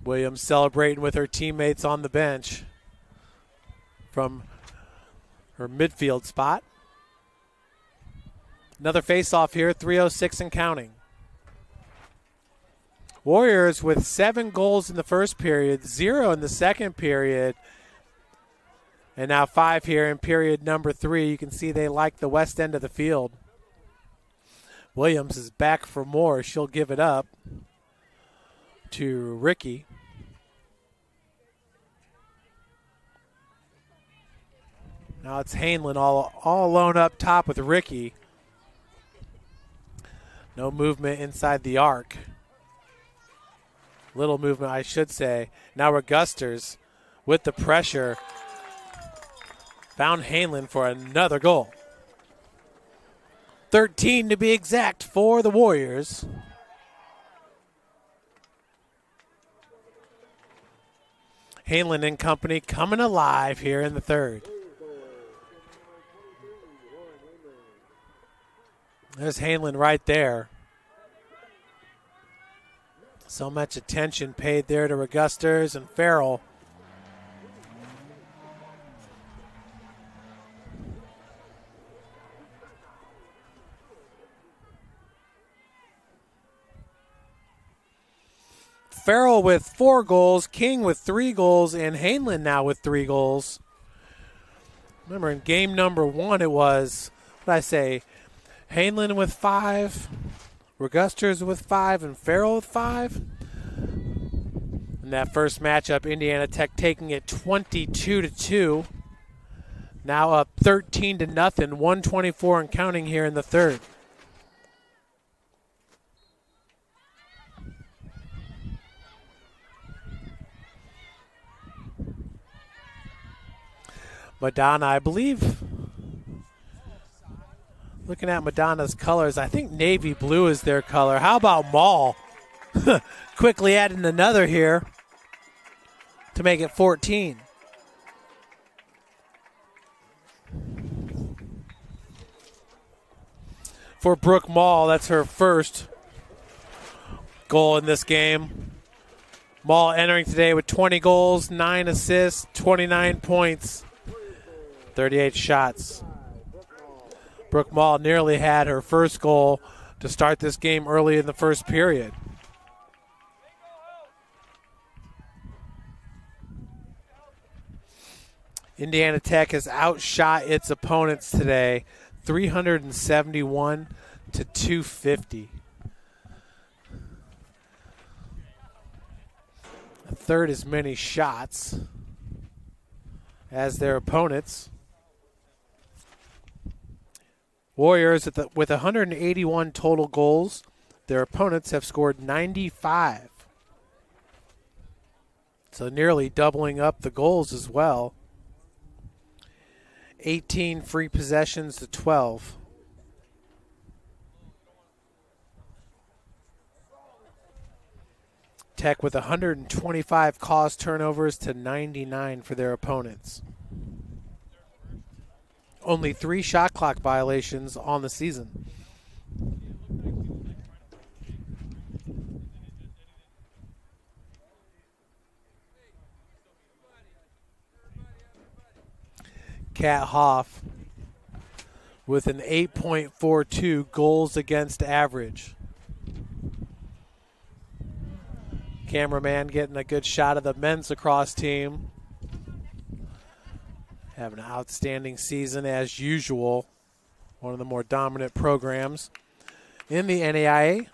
Williams celebrating with her teammates on the bench from her midfield spot. Another face-off here, 3:06 and counting. Warriors with 7 goals in the first period, 0 in the second period, and now 5 here in period number 3. You can see they like the west end of the field. Williams is back for more. She'll give it up to Ricky. Now it's Hainlin all alone up top with Ricky. No movement inside the arc. Little movement, I should say. Now Regusters with the pressure. Found Hainlin for another goal. 13 to be exact for the Warriors. Hainlin and company coming alive here in the third. There's Hainlin right there. So much attention paid there to Regusters and Farrell. Farrell with 4 goals, King with 3 goals, and Hainlin now with 3 goals. Remember in game number 1 it was, what did I say, Hainlin with 5, Regusters with 5, and Farrell with 5. In that first matchup, Indiana Tech taking it 22-2. Now up 13-0, 1:24 and counting here in the third. Madonna, I believe, looking at Madonna's colors, I think navy blue is their color. How about Mall? Quickly adding another here to make it 14. For Brooke Mall, that's her first goal in this game. Mall entering today with 20 goals, 9 assists, 29 points, 38 shots. Brooke Mall nearly had her first goal to start this game early in the first period. Indiana Tech has outshot its opponents today, 371-250. A third as many shots as their opponents. Warriors with 181 total goals. Their opponents have scored 95. So nearly doubling up the goals as well. 18 free possessions to 12. Tech with 125 caused turnovers to 99 for their opponents. Only 3 shot clock violations on the season. Kat Hoff with an 8.42 goals against average. Cameraman getting a good shot of the men's lacrosse team. Have an outstanding season as usual. One of the more dominant programs in the NAIA.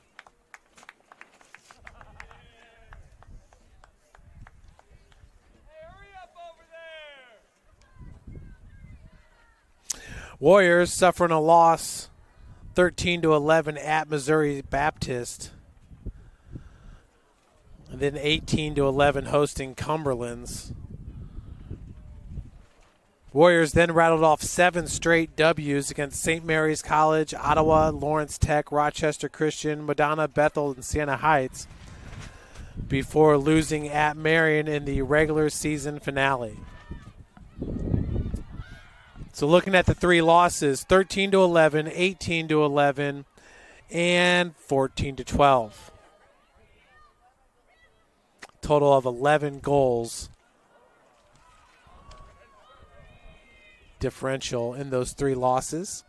Warriors suffering a loss 13-11 at Missouri Baptist. And then 18-11 hosting Cumberlands. Warriors then rattled off 7 straight W's against St. Mary's College, Ottawa, Lawrence Tech, Rochester Christian, Madonna, Bethel, and Siena Heights before losing at Marion in the regular season finale. So looking at the 3 losses, 13-11, 18-11, and 14-12. Total of 11 goals differential in those 3 losses.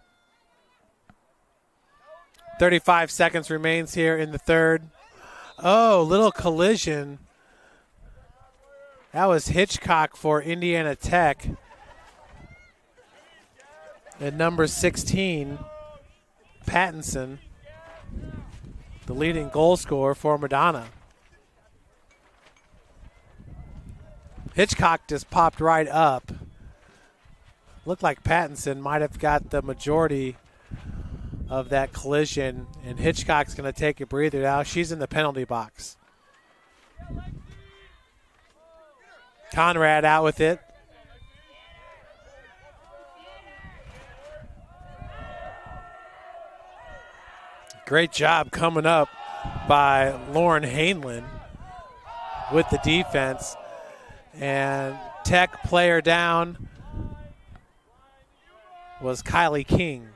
35 seconds remains here in the third. Oh, little collision. That was Hitchcock for Indiana Tech. And number 16, Pattinson, the leading goal scorer for Madonna. Hitchcock just popped right up. Looked like Pattinson might have got the majority of that collision, and Hitchcock's going to take a breather now. She's in the penalty box. Conrad out with it. Great job coming up by Lauren Hainlin with the defense. And Tech player down was Kylie King.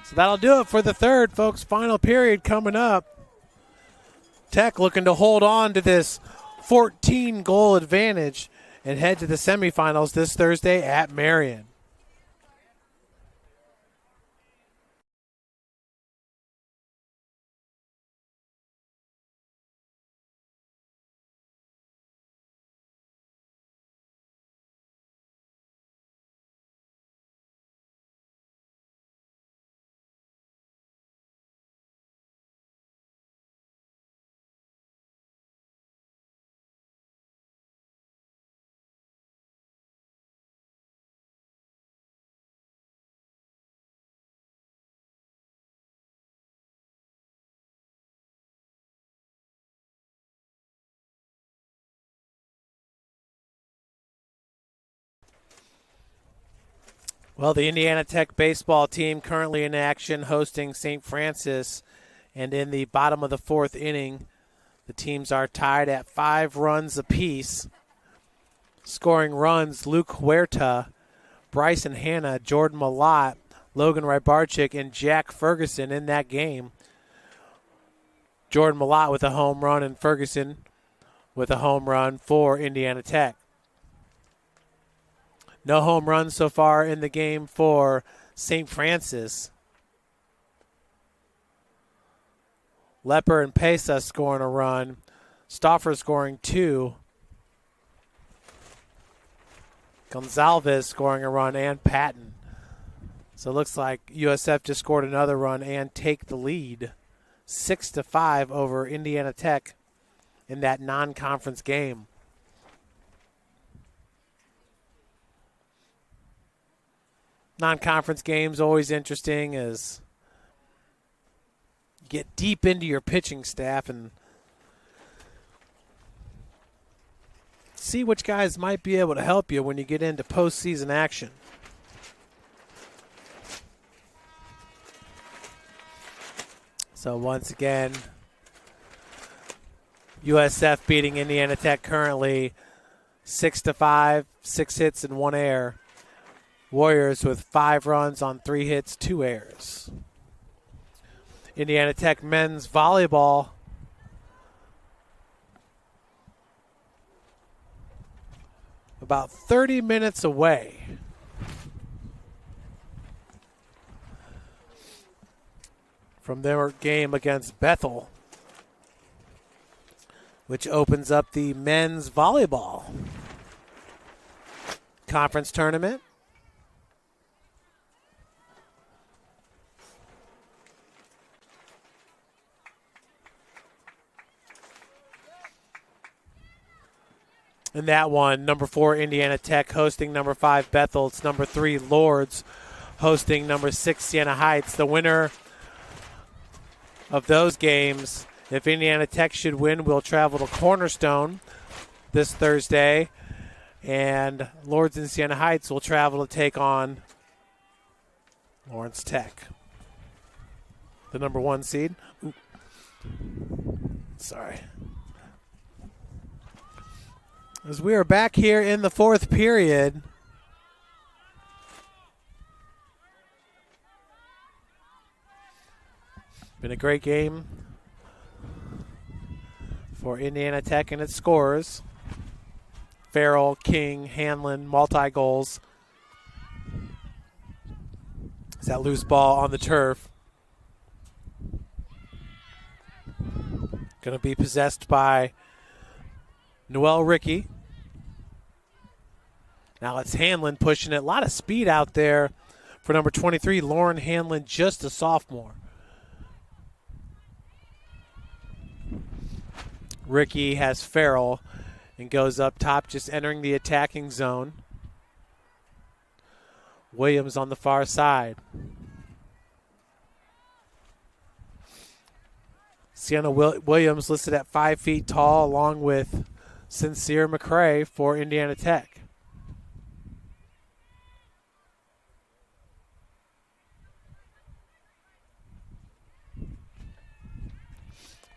So that'll do it for the third, folks. Final period coming up. Tech looking to hold on to this 14-goal advantage and head to the semifinals this Thursday at Marion. Well, the Indiana Tech baseball team currently in action hosting St. Francis, and in the bottom of the 4th inning, the teams are tied at 5 runs apiece. Scoring runs, Luke Huerta, Bryson Hanna, Jordan Malott, Logan Rybarczyk, and Jack Ferguson in that game. Jordan Malott with a home run and Ferguson with a home run for Indiana Tech. No home runs so far in the game for St. Francis. Lepper and Pesa scoring a run. Stauffer scoring 2. Gonzalez scoring a run, and Patton. So it looks like USF just scored another run and take the lead 6-5 over Indiana Tech in that non-conference game. Non-conference games always interesting as you get deep into your pitching staff and see which guys might be able to help you when you get into postseason action. So once again, USF beating Indiana Tech currently 6-5, 6 hits and 1 error. Warriors with 5 runs on 3 hits, 2 errors. Indiana Tech men's volleyball about 30 minutes away. From their game against Bethel, which opens up the men's volleyball conference tournament. In that one, number 4 Indiana Tech hosting number 5 Bethel. It's number 3 Lourdes hosting number 6 Siena Heights. The winner of those games, if Indiana Tech should win, will travel to Cornerstone this Thursday And Lords and Siena Heights will travel to take on Lawrence Tech, the number 1 seed. Ooh. Sorry. As we are back here in the 4th period, been a great game for Indiana Tech and its scorers. Farrell, King, Hanlon, multi-goals. It's that loose ball on the turf. Going to be possessed by Noel Ricky. Now it's Hanlon pushing it. A lot of speed out there for number 23, Lauren Hanlon, just a sophomore. Ricky has Farrell and goes up top, just entering the attacking zone. Williams on the far side. Sienna Williams listed at 5 feet tall, along with Sincere McCrae for Indiana Tech.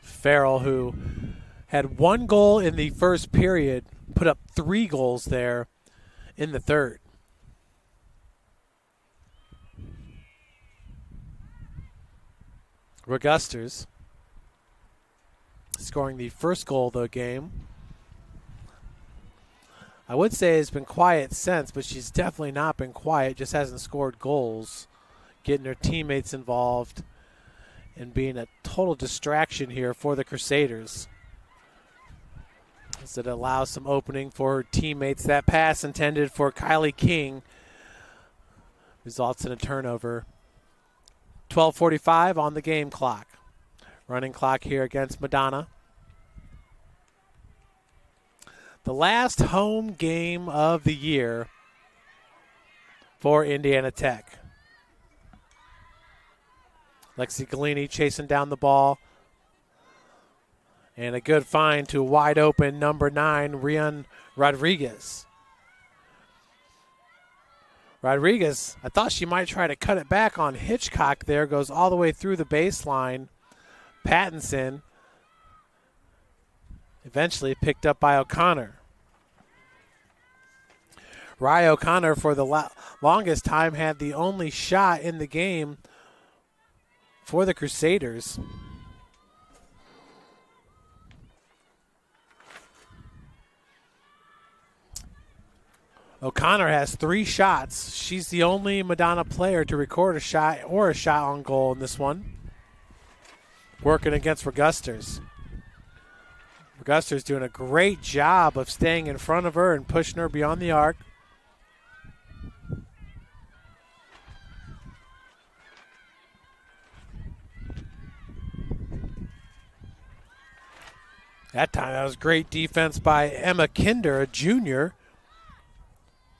Farrell, who had 1 goal in the first period, put up 3 goals there in the third. Regusters scoring the first goal of the game. I would say it's been quiet since, but she's definitely not been quiet, just hasn't scored goals, getting her teammates involved and being a total distraction here for the Crusaders, as it allows some opening for her teammates. That pass intended for Kylie King results in a turnover. 12:45 on the game clock. Running clock here against Madonna. The last home game of the year for Indiana Tech. Lexi Galini chasing down the ball. And a good find to wide open number 9, Rian Rodriguez. Rodriguez, I thought she might try to cut it back on Hitchcock there. Goes all the way through the baseline. Pattinson eventually picked up by O'Connor. Rye O'Connor, for the longest time, had the only shot in the game for the Crusaders. O'Connor has 3 shots. She's the only Madonna player to record a shot or a shot on goal in this one. Working against Regusters. Regusters doing a great job of staying in front of her and pushing her beyond the arc. That time, that was great defense by Emma Kinder, a junior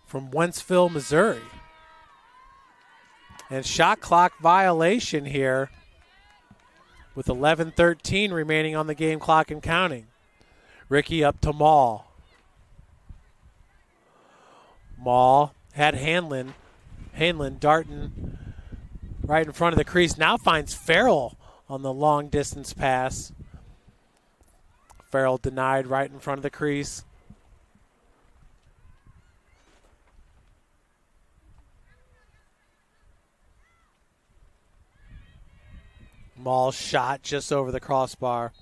from Wentzville, Missouri. And shot clock violation here with 11:13 remaining on the game clock and counting. Ricky up to Maul. Maul had Hanlon darting right in front of the crease. Now finds Farrell on the long distance pass. Farrell denied right in front of the crease. Maul shot just over the crossbar.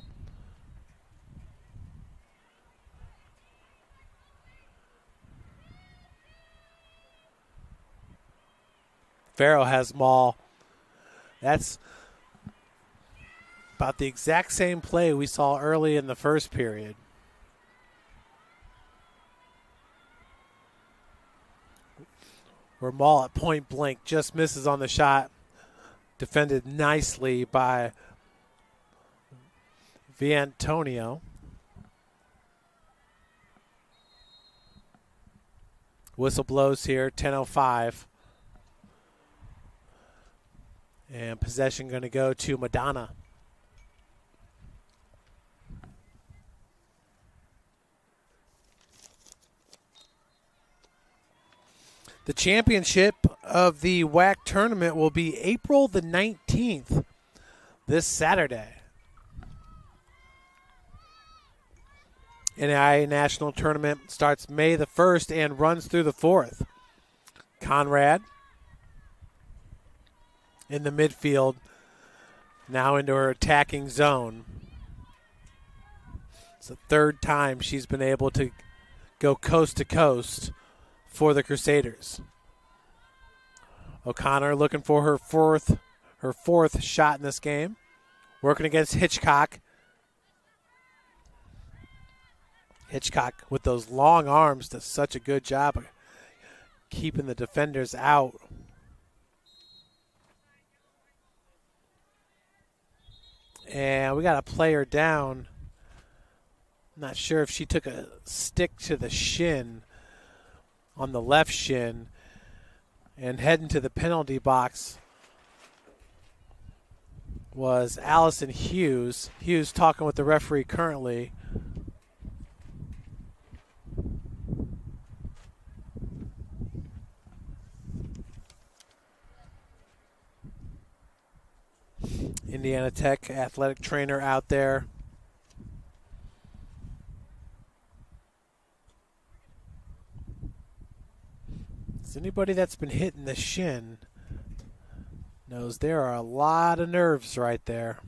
Farrell has Maul. That's about the exact same play we saw early in the first period. Where Maul at point blank just misses on the shot. Defended nicely by Viantonio. Whistle blows here, 10:05. And possession going to go to Madonna. The championship of the WAC tournament will be April the 19th, this Saturday. NAIA National Tournament starts May the 1st and runs through the 4th. Conrad in the midfield, now into her attacking zone. It's the third time she's been able to go coast to coast for the Crusaders. O'Connor looking for her fourth shot in this game. Working against Hitchcock. Hitchcock with those long arms does such a good job of keeping the defenders out. And we got a player down. I'm not sure if she took a stick to the shin, on the left shin, and heading to the penalty box was Allison Hughes. Hughes talking with the referee currently. Indiana Tech athletic trainer out there. As anybody that's been hitting the shin knows there are a lot of nerves right there.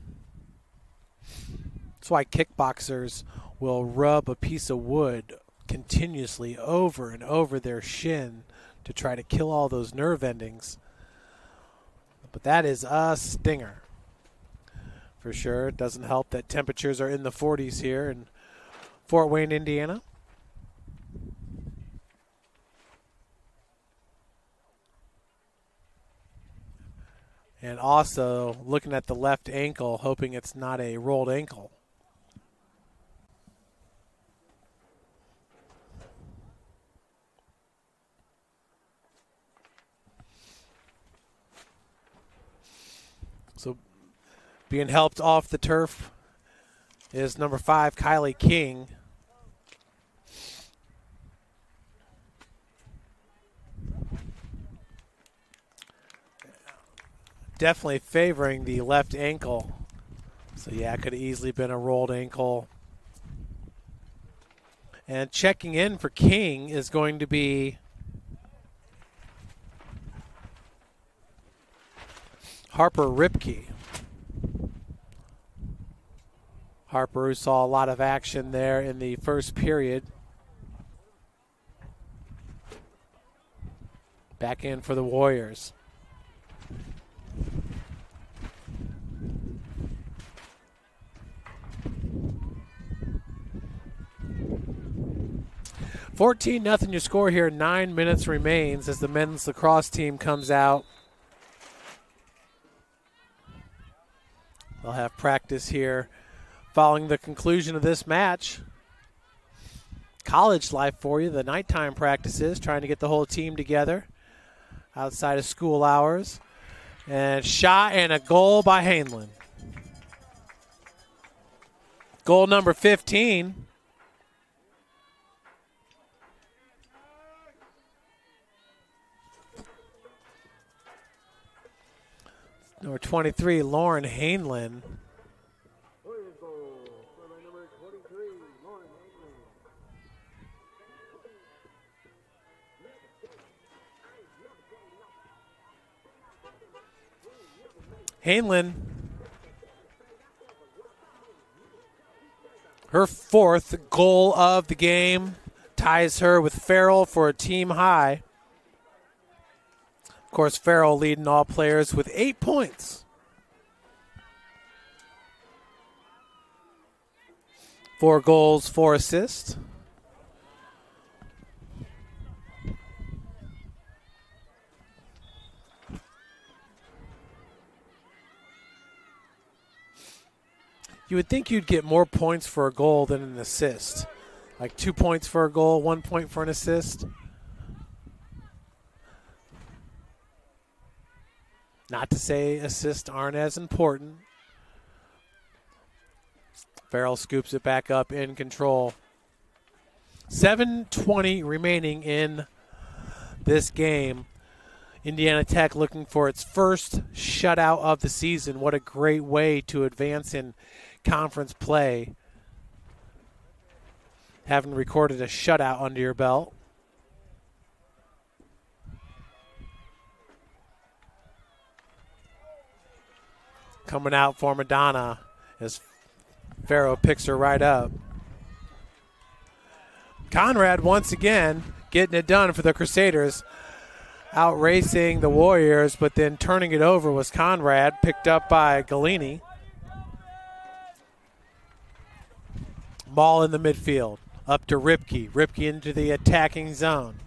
That's why kickboxers will rub a piece of wood continuously over and over their shin to try to kill all those nerve endings. But that is a stinger. For sure. It doesn't help that temperatures are in the 40s here in Fort Wayne, Indiana. And also looking at the left ankle, hoping it's not a rolled ankle. So being helped off the turf is number 5, Kylie King. Definitely favoring the left ankle. So, yeah, it could have easily been a rolled ankle. And checking in for King is going to be Harper Ripke. Harper, who saw a lot of action there in the first period. Back in for the Warriors. (14-0) your score here. 9 minutes remains as the men's lacrosse team comes out. They'll have practice here following the conclusion of this match. College life for you, the nighttime practices, trying to get the whole team together outside of school hours. And shot and a goal by Hainlin. Goal number 15. Number 23, Lauren Hainlin. Hainlin, her 4th goal of the game, ties her with Farrell for a team high. Of course, Farrell leading all players with 8 points. 4 goals, 4 assists. You would think you'd get more points for a goal than an assist. Like 2 points for a goal, 1 point for an assist. Not to say assists aren't as important. Farrell scoops it back up in control. 7:20 remaining in this game. Indiana Tech looking for its first shutout of the season. What a great way to advance in conference play, having recorded a shutout under your belt. Coming out for Madonna as Farrow picks her right up. Conrad once again getting it done for the Crusaders, out racing the Warriors, but then turning it over was Conrad, picked up by Galini. Ball in the midfield, up to Ripke. Ripke into the attacking zone,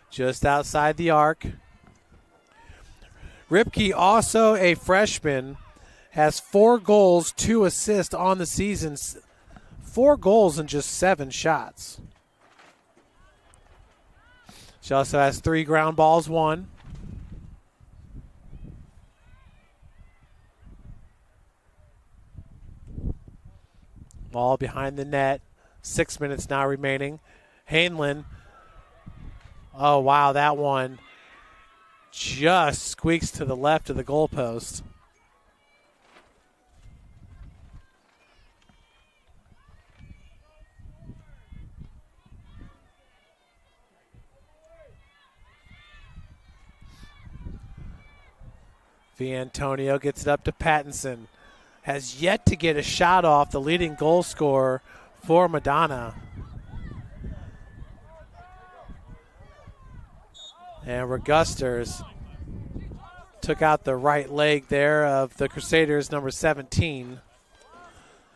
just outside the arc. Ripke, also a freshman, has 4 goals, 2 assists on the season. 4 goals and just 7 shots. She also has 3 ground balls won. Ball behind the net. 6 minutes now remaining. Hainlin. Oh, wow, that one just squeaks to the left of the goalpost. Viantonio gets it up to Pattinson. Has yet to get a shot off, the leading goal scorer for Madonna. And Regusters took out the right leg there of the Crusaders, number 17,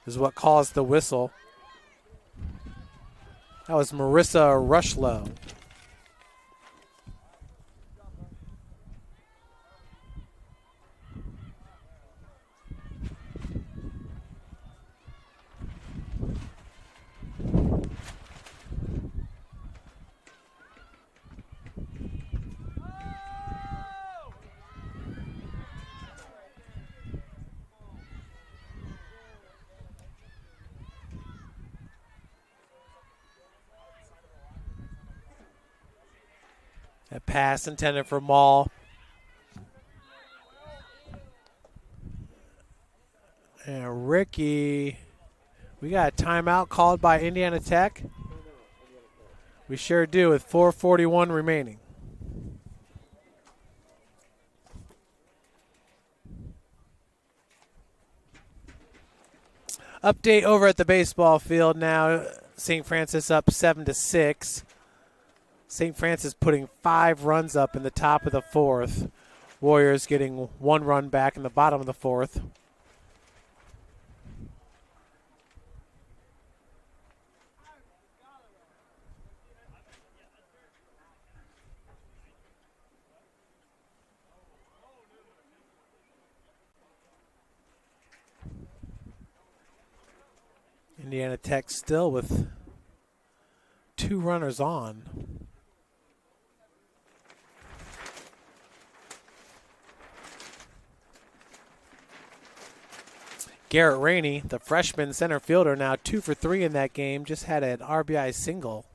is what caused the whistle. That was Marissa Rushlow. A pass intended for Maul. And Ricky, we got a timeout called by Indiana Tech. We sure do, with 4:41 remaining. Update over at the baseball field now. St. Francis up 7-6. St. Francis putting 5 runs up in the top of the 4th. Warriors getting 1 run back in the bottom of the 4th. Indiana Tech still with 2 runners on. Garrett Rainey, the freshman center fielder, now 2 for 3 in that game, just had an RBI single.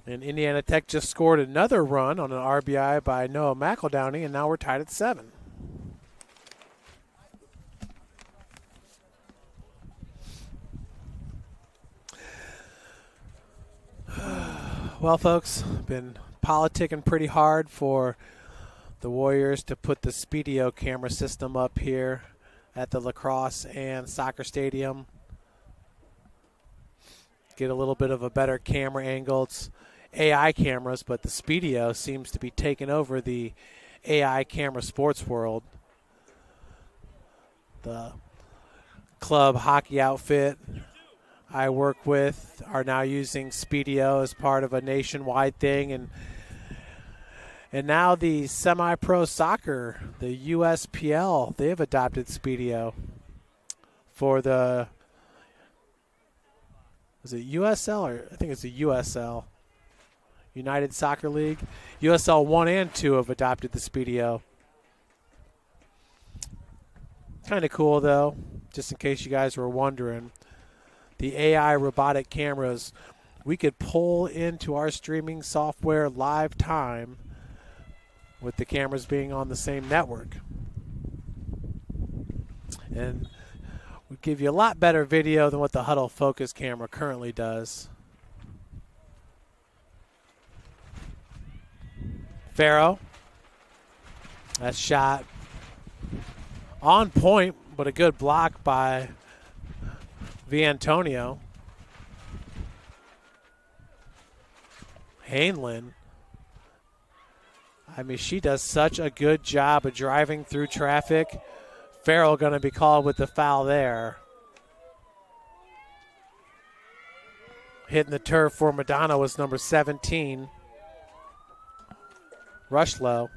And Indiana Tech just scored another run on an RBI by Noah McEldowney, and now we're tied at 7. Well, folks, been politicking pretty hard for the Warriors to put the Speedio camera system up here at the Lacrosse and soccer stadium. Get a little bit of a better camera angle. It's AI cameras, but the Speedio seems to be taking over the AI camera sports world. The club hockey outfit I work with are now using Speedio as part of a nationwide thing, and now the semi-pro soccer, the USPL, they've adopted Speedio for the, is it USL, or I think it's the USL, United Soccer League. USL 1 and 2 have adopted the Speedio. Kind of cool, though, just in case you guys were wondering. The AI robotic cameras we could pull into our streaming software live time with the cameras being on the same network. And we give you a lot better video than what the Huddle Focus camera currently does. Farrow. That shot on point, but a good block by Viantonio. Hainlin. I mean, she does such a good job of driving through traffic. Farrell going to be called with the foul there. Hitting the turf for Madonna was number 17. Rushlow.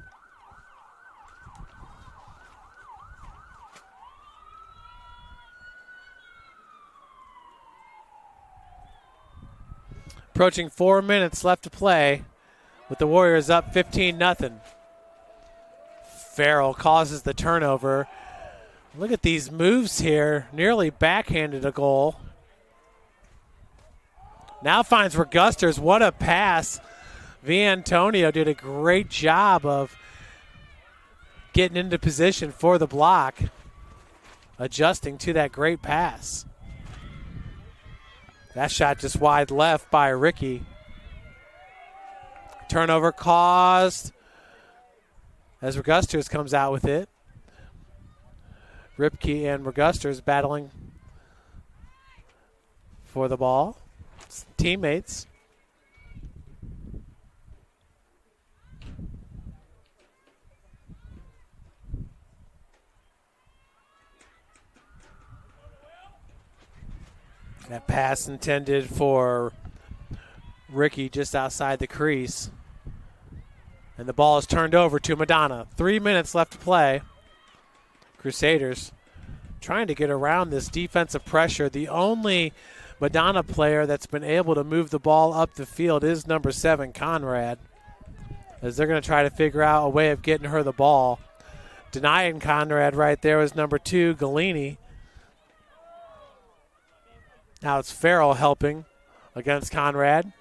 Approaching 4 minutes left to play with the Warriors up 15-0. Farrell causes the turnover. Look at these moves here. Nearly backhanded a goal. Now finds Regusters. What a pass. Viantonio did a great job of getting into position for the block, adjusting to that great pass. That shot just wide left by Ricky. Turnover caused as Regusters comes out with it. Ripke and Regusters battling for the ball. Teammates. That pass intended for Ricky just outside the crease. And the ball is turned over to Madonna. 3 minutes left to play. Crusaders trying to get around this defensive pressure. The only Madonna player that's been able to move the ball up the field is number 7, Conrad, as they're going to try to figure out a way of getting her the ball. Denying Conrad right there was number 2, Galini. Now it's Farrell helping against Conrad.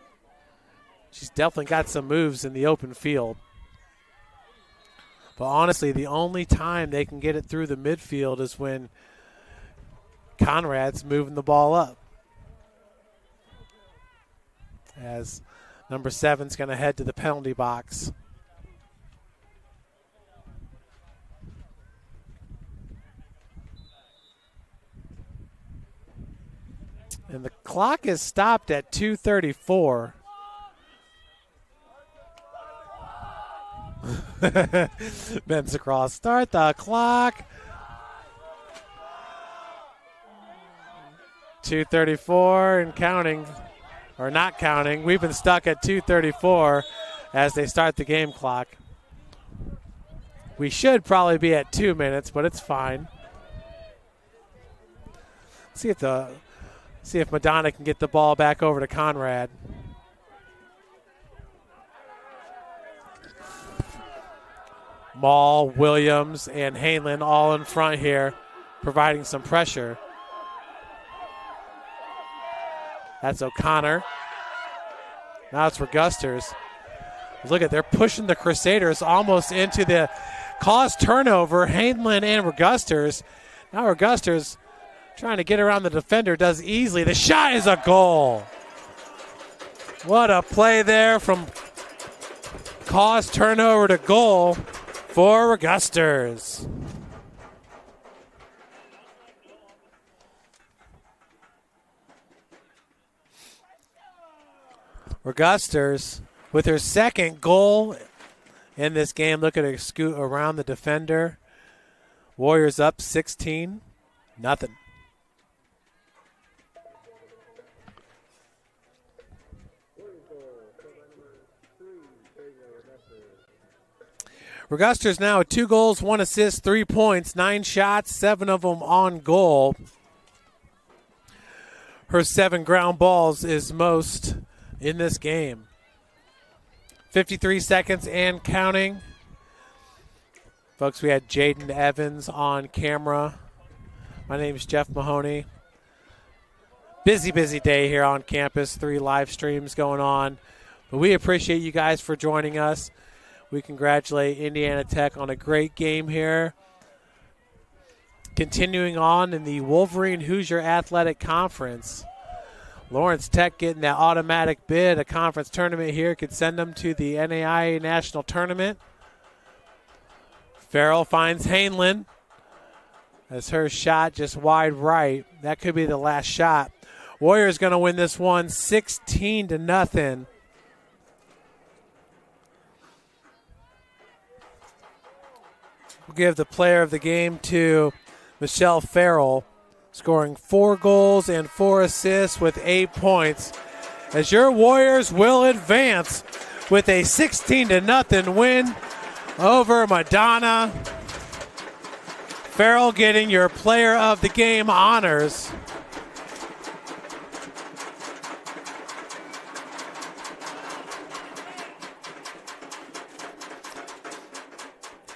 She's definitely got some moves in the open field. But honestly, the only time they can get it through the midfield is when Conrad's moving the ball up. As number 7's going to head to the penalty box. And the clock is stopped at 2:34. Men's Lacrosse, start the clock. 2:34 and counting, or not counting. We've been stuck at 2:34 as they start the game clock. We should probably be at 2 minutes, but it's fine. See if Madonna can get the ball back over to Conrad. Maul, Williams, and Hainlin all in front here, providing some pressure. That's O'Connor. Now it's Regusters. Look at, they're pushing the Crusaders almost into the cause turnover. Hainlin and Regusters. Now Regusters trying to get around the defender, does easily. The shot is a goal. What a play there from cause turnover to goal for Regusters. Regusters with her second goal in this game, looking to scoot around the defender. Warriors up 16-0. Regusters now with 2 goals, 1 assist, 3 points, 9 shots, 7 of them on goal. Her 7 ground balls is most in this game. 53 seconds and counting. Folks, we had Jaden Evans on camera. My name is Jeff Mahoney. busy day here on campus. 3 live streams going on. But we appreciate you guys for joining us. We congratulate Indiana Tech on a great game here. Continuing on in the Wolverine Hoosier Athletic Conference. Lawrence Tech getting that automatic bid. A conference tournament here could send them to the NAIA National Tournament. Farrell finds Hainlin as her shot just wide right. That could be the last shot. Warriors going to win this one 16-0. We'll give the player of the game to Michelle Farrell, scoring 4 goals and 4 assists with 8 points, as your Warriors will advance with a 16-0 win over Madonna. Farrell getting your player of the game honors.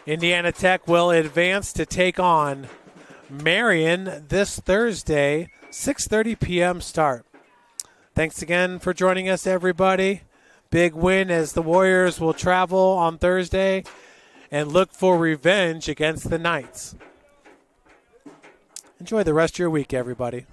Indiana Tech will advance to take on Marion this Thursday, 6:30 p.m. start. Thanks again for joining us, everybody. Big win as the Warriors will travel on Thursday and look for revenge against the Knights. Enjoy the rest of your week, everybody.